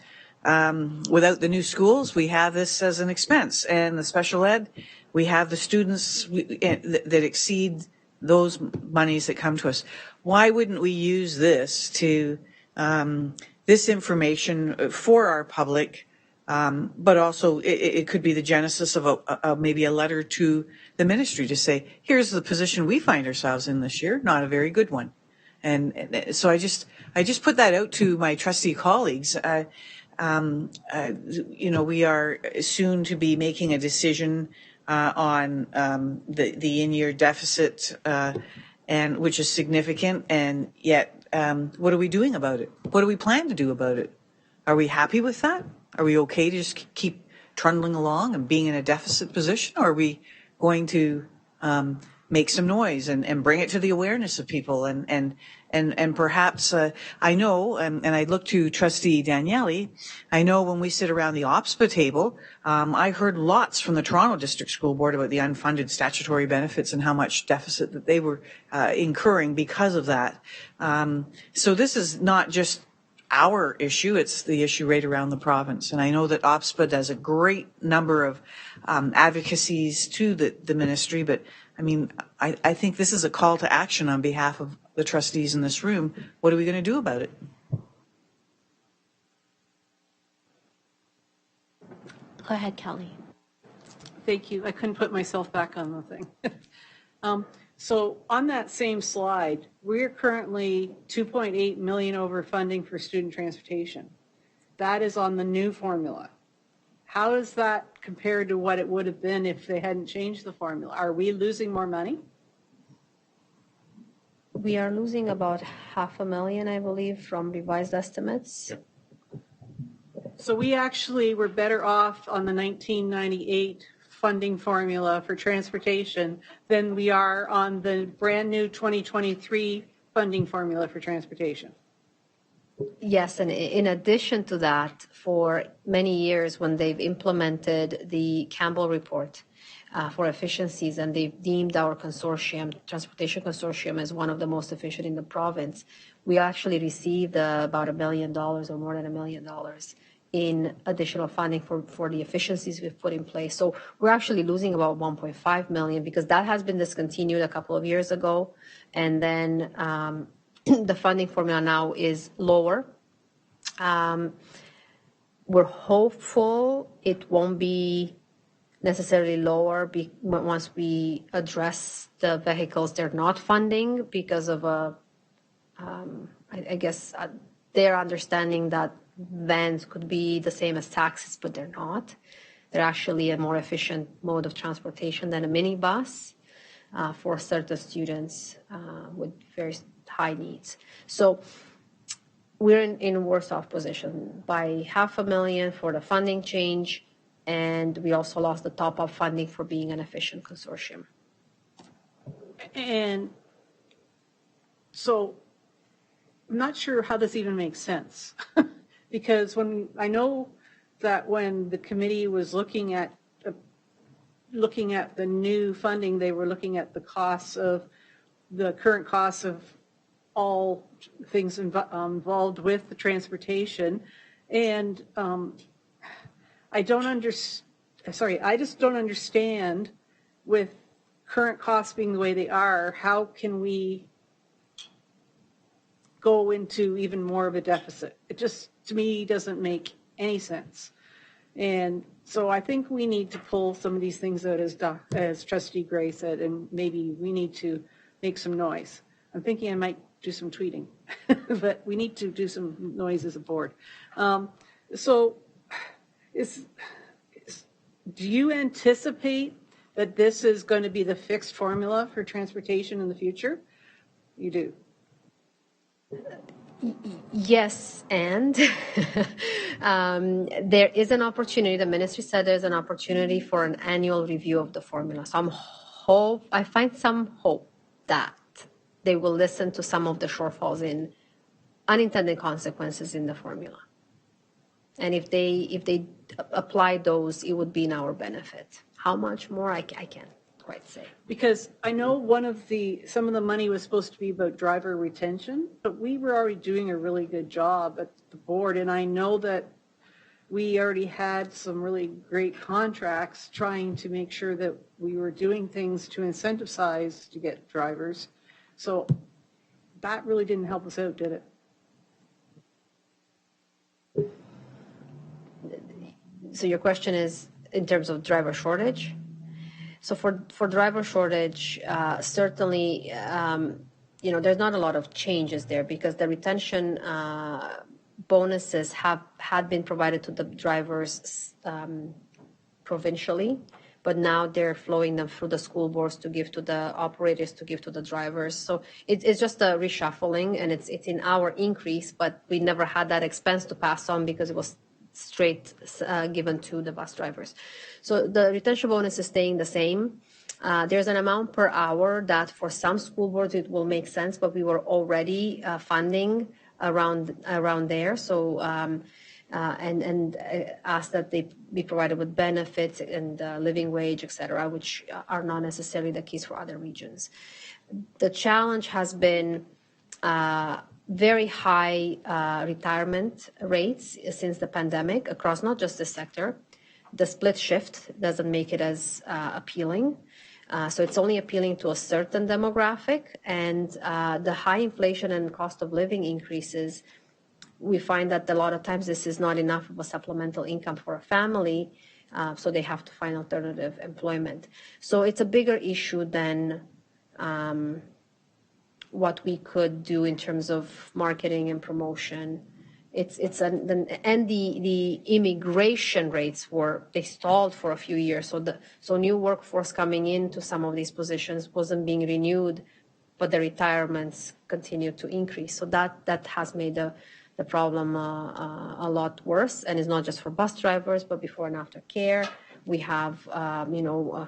Without the new schools, we have this as an expense. And the special ed, we have the students that exceed those monies that come to us. Why wouldn't we use this to, this information for our public, but also it could be the genesis of maybe a letter to the ministry to say, here's the position we find ourselves in this year, not a very good one. And so I just put that out to my trustee colleagues. We are soon to be making a decision on the in-year deficit, and which is significant, and yet what are we doing about it? What do we plan to do about it? Are we happy with that? Are we okay to just keep trundling along and being in a deficit position, or are we going to make some noise and bring it to the awareness of people and perhaps I know, and I look to Trustee Daniele, I know when we sit around the OPSPA table, I heard lots from the Toronto District School Board about the unfunded statutory benefits and how much deficit that they were incurring because of that. So this is not just our issue, it's the issue right around the province. And I know that OPSPA does a great number of advocacies to the ministry, but I mean, I think this is a call to action on behalf of the trustees in this room. What are we going to do about it? Go ahead, Kelly. Thank you. I couldn't put myself back on the thing. So on that same slide, we're currently 2.8 million over funding for student transportation. That is on the new formula. How does that compare to what it would have been if they hadn't changed the formula? Are we losing more money? We are losing about $500,000, I believe, from revised estimates. Yep. So we actually were better off on the 1998 funding formula for transportation than we are on the brand new 2023 funding formula for transportation. Yes, and in addition to that, for many years when they've implemented the Campbell report for efficiencies, and they've deemed our consortium, transportation consortium, as one of the most efficient in the province, we actually received about $1 million or more than $1 million in additional funding for the efficiencies we've put in place. So we're actually losing about 1.5 million because that has been discontinued a couple of years ago. And then the funding formula now is lower. We're hopeful it won't be necessarily lower once we address the vehicles they're not funding because of I guess their understanding that vans could be the same as taxis, but they're not. They're actually a more efficient mode of transportation than a minibus for certain students with very high needs. So we're in a worse off position by $500,000 for the funding change, and we also lost the top-up funding for being an efficient consortium. And so I'm not sure how this even makes sense. Because I know that when the committee was looking at the new funding, they were looking at the current costs of all things involved with the transportation, and I just don't understand, with current costs being the way they are, how can we go into even more of a deficit? It just, to me, doesn't make any sense. And so I think we need to pull some of these things out, as Trustee Gray said, and maybe we need to make some noise. I'm thinking I might do some tweeting, but we need to do some noise as a board. So do you anticipate that this is going to be the fixed formula for transportation in the future? You do. Yes, and there is an opportunity. The ministry said there's an opportunity for an annual review of the formula. So I find some hope that they will listen to some of the shortfalls in unintended consequences in the formula. And if they apply those, it would be in our benefit. How much more, I can't quite say. Because I know some of the money was supposed to be about driver retention, but we were already doing a really good job at the board. And I know that we already had some really great contracts trying to make sure that we were doing things to incentivize to get drivers. So that really didn't help us out, did it? So your question is in terms of driver shortage? So for driver shortage, certainly, there's not a lot of changes there because the retention bonuses had been provided to the drivers provincially, but now they're flowing them through the school boards to give to the operators, to give to the drivers. So it's just a reshuffling, and it's in our increase, but we never had that expense to pass on because it was straight given to the bus drivers. So the retention bonus is staying the same. There's an amount per hour that for some school boards it will make sense, but we were already funding around there. So and ask that they be provided with benefits and living wage, et cetera, which are not necessarily the case for other regions. The challenge has been very high retirement rates since the pandemic across not just this sector. The split shift doesn't make it as appealing. So it's only appealing to a certain demographic, and the high inflation and cost of living increases, we find that a lot of times this is not enough of a supplemental income for a family, so they have to find alternative employment. So it's a bigger issue than what we could do in terms of marketing and promotion. And the immigration rates they stalled for a few years. So new workforce coming into some of these positions wasn't being renewed, but the retirements continued to increase. So that has made the problem a lot worse, and it's not just for bus drivers, but before and after care. We have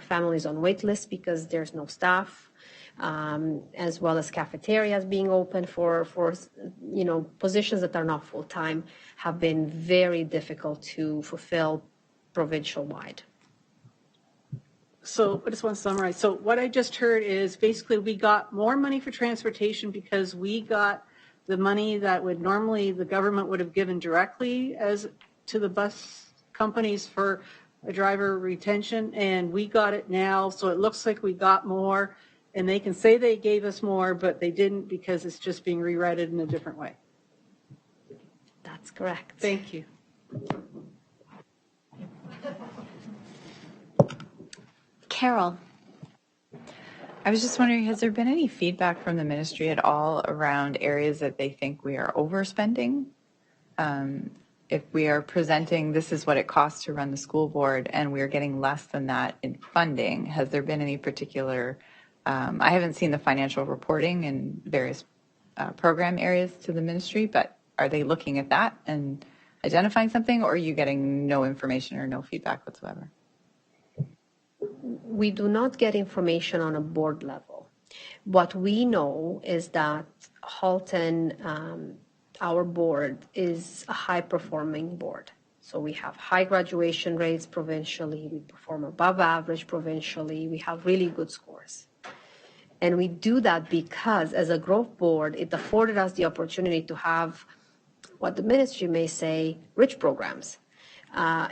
families on wait lists because there's no staff. As well as cafeterias being open for positions that are not full-time have been very difficult to fulfill provincial-wide. So I just want to summarize. So what I just heard is basically we got more money for transportation because we got the money that would normally the government would have given directly as to the bus companies for a driver retention, and we got it now. So it looks like we got more. And they can say they gave us more, but they didn't because it's just being rewritten in a different way. That's correct. Thank you. Carol. I was just wondering, has there been any feedback from the ministry at all around areas that they think we are overspending? If we are presenting this is what it costs to run the school board and we're getting less than that in funding, has there been any particular I haven't seen the financial reporting in various program areas to the ministry, but are they looking at that and identifying something, or are you getting no information or no feedback whatsoever? We do not get information on a board level. What we know is that Halton, our board, is a high-performing board. So we have high graduation rates provincially. We perform above average provincially. We have really good scores. And we do that because as a growth board, it afforded us the opportunity to have what the ministry may say, rich programs,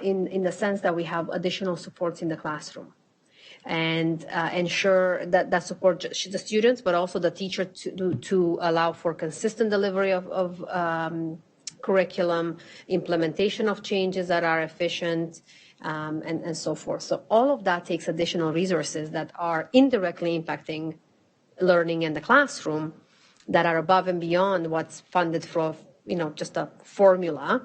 in the sense that we have additional supports in the classroom and ensure that support the students, but also the teacher to allow for consistent delivery of curriculum, implementation of changes that are efficient, and so forth. So all of that takes additional resources that are indirectly impacting learning in the classroom that are above and beyond what's funded for, just a formula.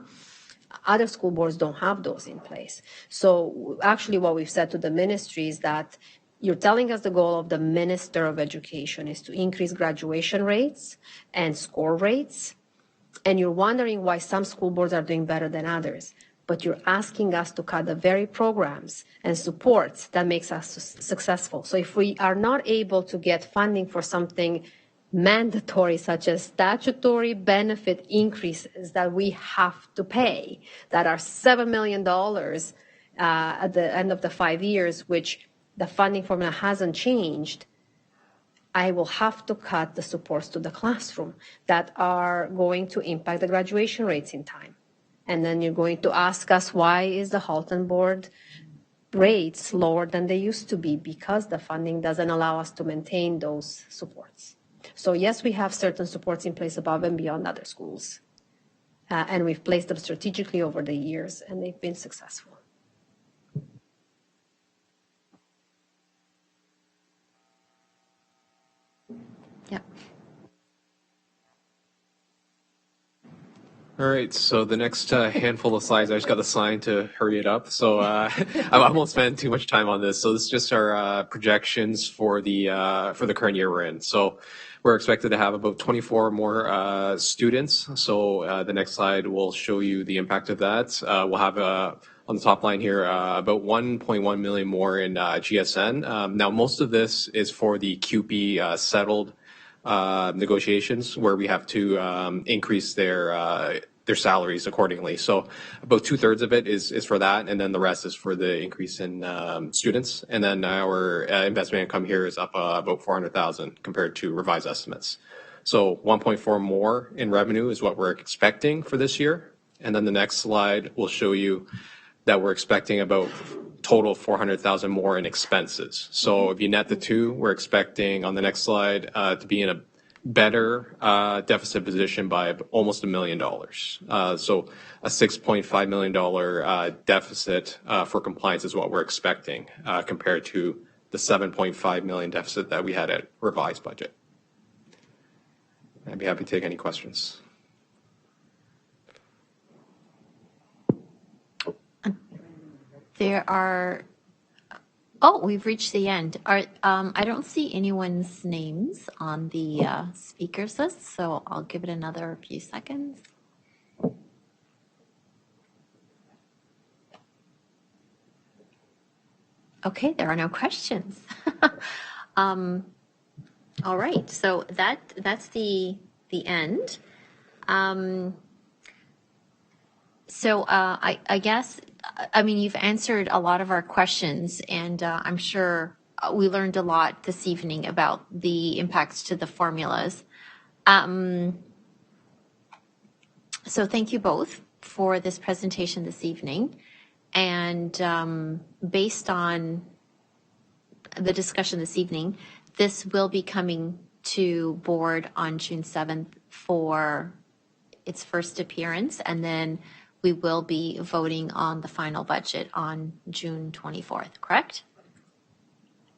Other school boards don't have those in place. So actually what we've said to the ministry is that you're telling us the goal of the Minister of Education is to increase graduation rates and score rates, and you're wondering why some school boards are doing better than others. But you're asking us to cut the very programs and supports that makes us successful. So if we are not able to get funding for something mandatory, such as statutory benefit increases that we have to pay, that are $7 million at the end of the 5 years, which the funding formula hasn't changed, I will have to cut the supports to the classroom that are going to impact the graduation rates in time. And then you're going to ask us, why is the Halton board rates lower than they used to be? Because the funding doesn't allow us to maintain those supports. So yes, we have certain supports in place above and beyond other schools. And we've placed them strategically over the years, and they've been successful. All right, so the next handful of slides, I just got the sign to hurry it up. So I won't spend too much time on this. So this is just our projections for the current year we're in. So we're expected to have about 24 more students. So the next slide will show you the impact of that. We'll have on the top line here about 1.1 million more in GSN. Now, most of this is for the QP settled negotiations where we have to increase their salaries accordingly. So about 2/3 of it is for that, and then the rest is for the increase in students. And then our investment income here is up about 400,000 compared to revised estimates. So 1.4 more in revenue is what we're expecting for this year. And then the next slide will show you that we're expecting about total 400,000 more in expenses. So if you net the two, we're expecting on the next slide to be in a better deficit position by almost $1 million. So a $6.5 million deficit for compliance is what we're expecting compared to the $7.5 million deficit that we had at revised budget. I'd be happy to take any questions. There are, we've reached the end. I don't see anyone's names on the speakers list, so I'll give it another few seconds. Okay, there are no questions. All right, so that's the end. I guess, I mean, you've answered a lot of our questions, and I'm sure we learned a lot this evening about the impacts to the formulas. So thank you both for this presentation this evening. And based on the discussion this evening, this will be coming to board on June 7th for its first appearance, and then we will be voting on the final budget on June 24th, correct?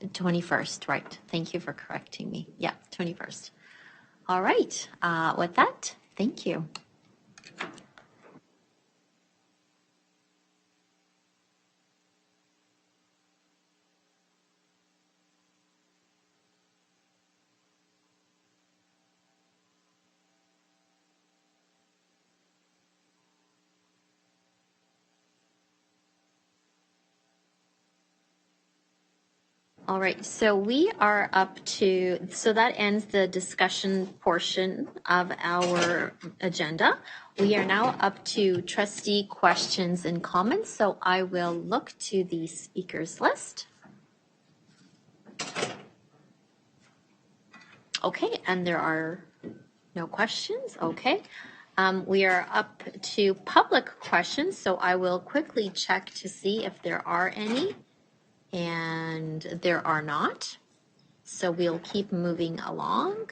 21st, right. Thank you for correcting me. Yeah, 21st. All right. With that, thank you. All right, so we are up to, so that ends the discussion portion of our agenda. We are now up to trustee questions and comments, so I will look to the speakers list. Okay, and there are no questions, okay. We are up to public questions, so I will quickly check to see if there are any. And there are not. So we'll keep moving along.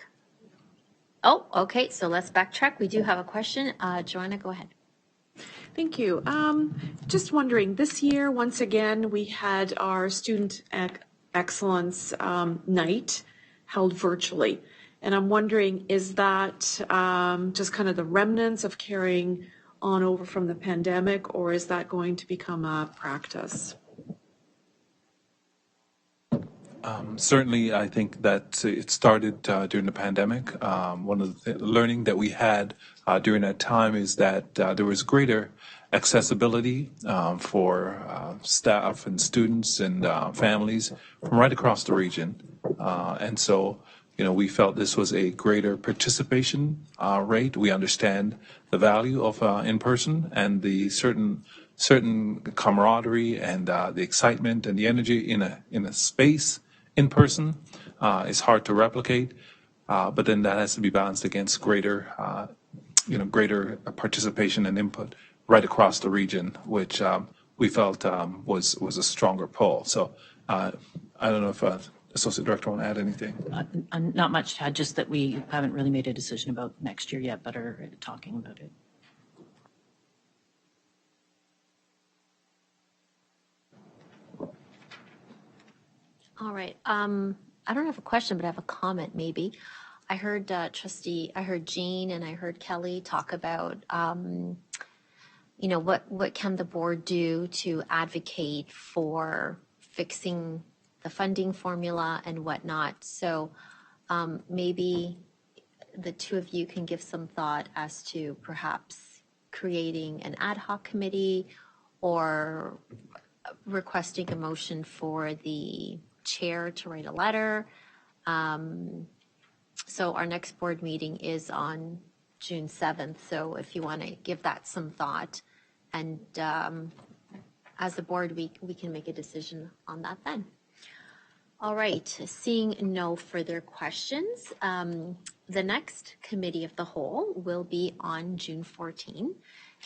Oh, okay. So let's backtrack. We do have a question. Joanna, go ahead. Thank you. Just wondering, this year, once again, we had our Student Excellence Night held virtually. And I'm wondering, is that just kind of the remnants of carrying on over from the pandemic, or is that going to become a practice? Certainly, I think that it started during the pandemic. One of the learning that we had during that time is that there was greater accessibility for staff and students and families from right across the region. And so, we felt this was a greater participation rate. We understand the value of in-person and the certain camaraderie and the excitement and the energy in a space in person is hard to replicate, but then that has to be balanced against greater participation and input right across the region, which we felt was a stronger pull. So I don't know if Associate Director want to add anything. Not much to add, just that we haven't really made a decision about next year yet, but are talking about it. All right. I don't have a question, but I have a comment maybe. I heard Jean and I heard Kelly talk about, what can the board do to advocate for fixing the funding formula and whatnot. So maybe the two of you can give some thought as to perhaps creating an ad hoc committee or requesting a motion for the chair to write a letter. So our next board meeting is on June 7th. So if you want to give that some thought, and as a board, we can make a decision on that then. All right, seeing no further questions, the next committee of the whole will be on June 14.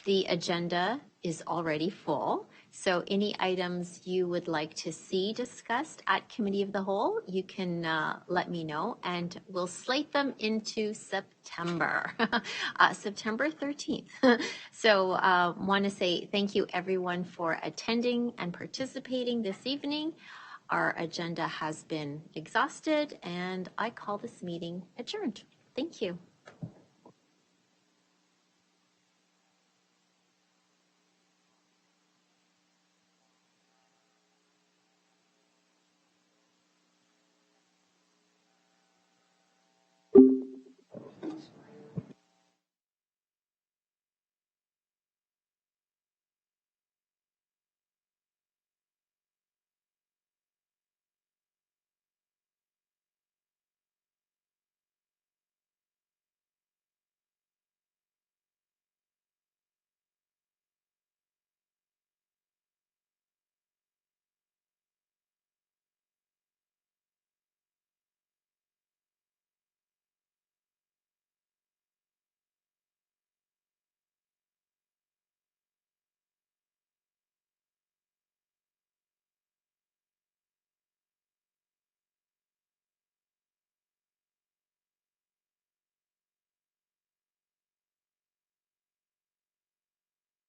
The agenda is already full, so any items you would like to see discussed at committee of the whole, you can let me know, and we'll slate them into September, September 13th. So want to say thank you everyone for attending and participating this evening. Our agenda has been exhausted, and I call this meeting adjourned. Thank you.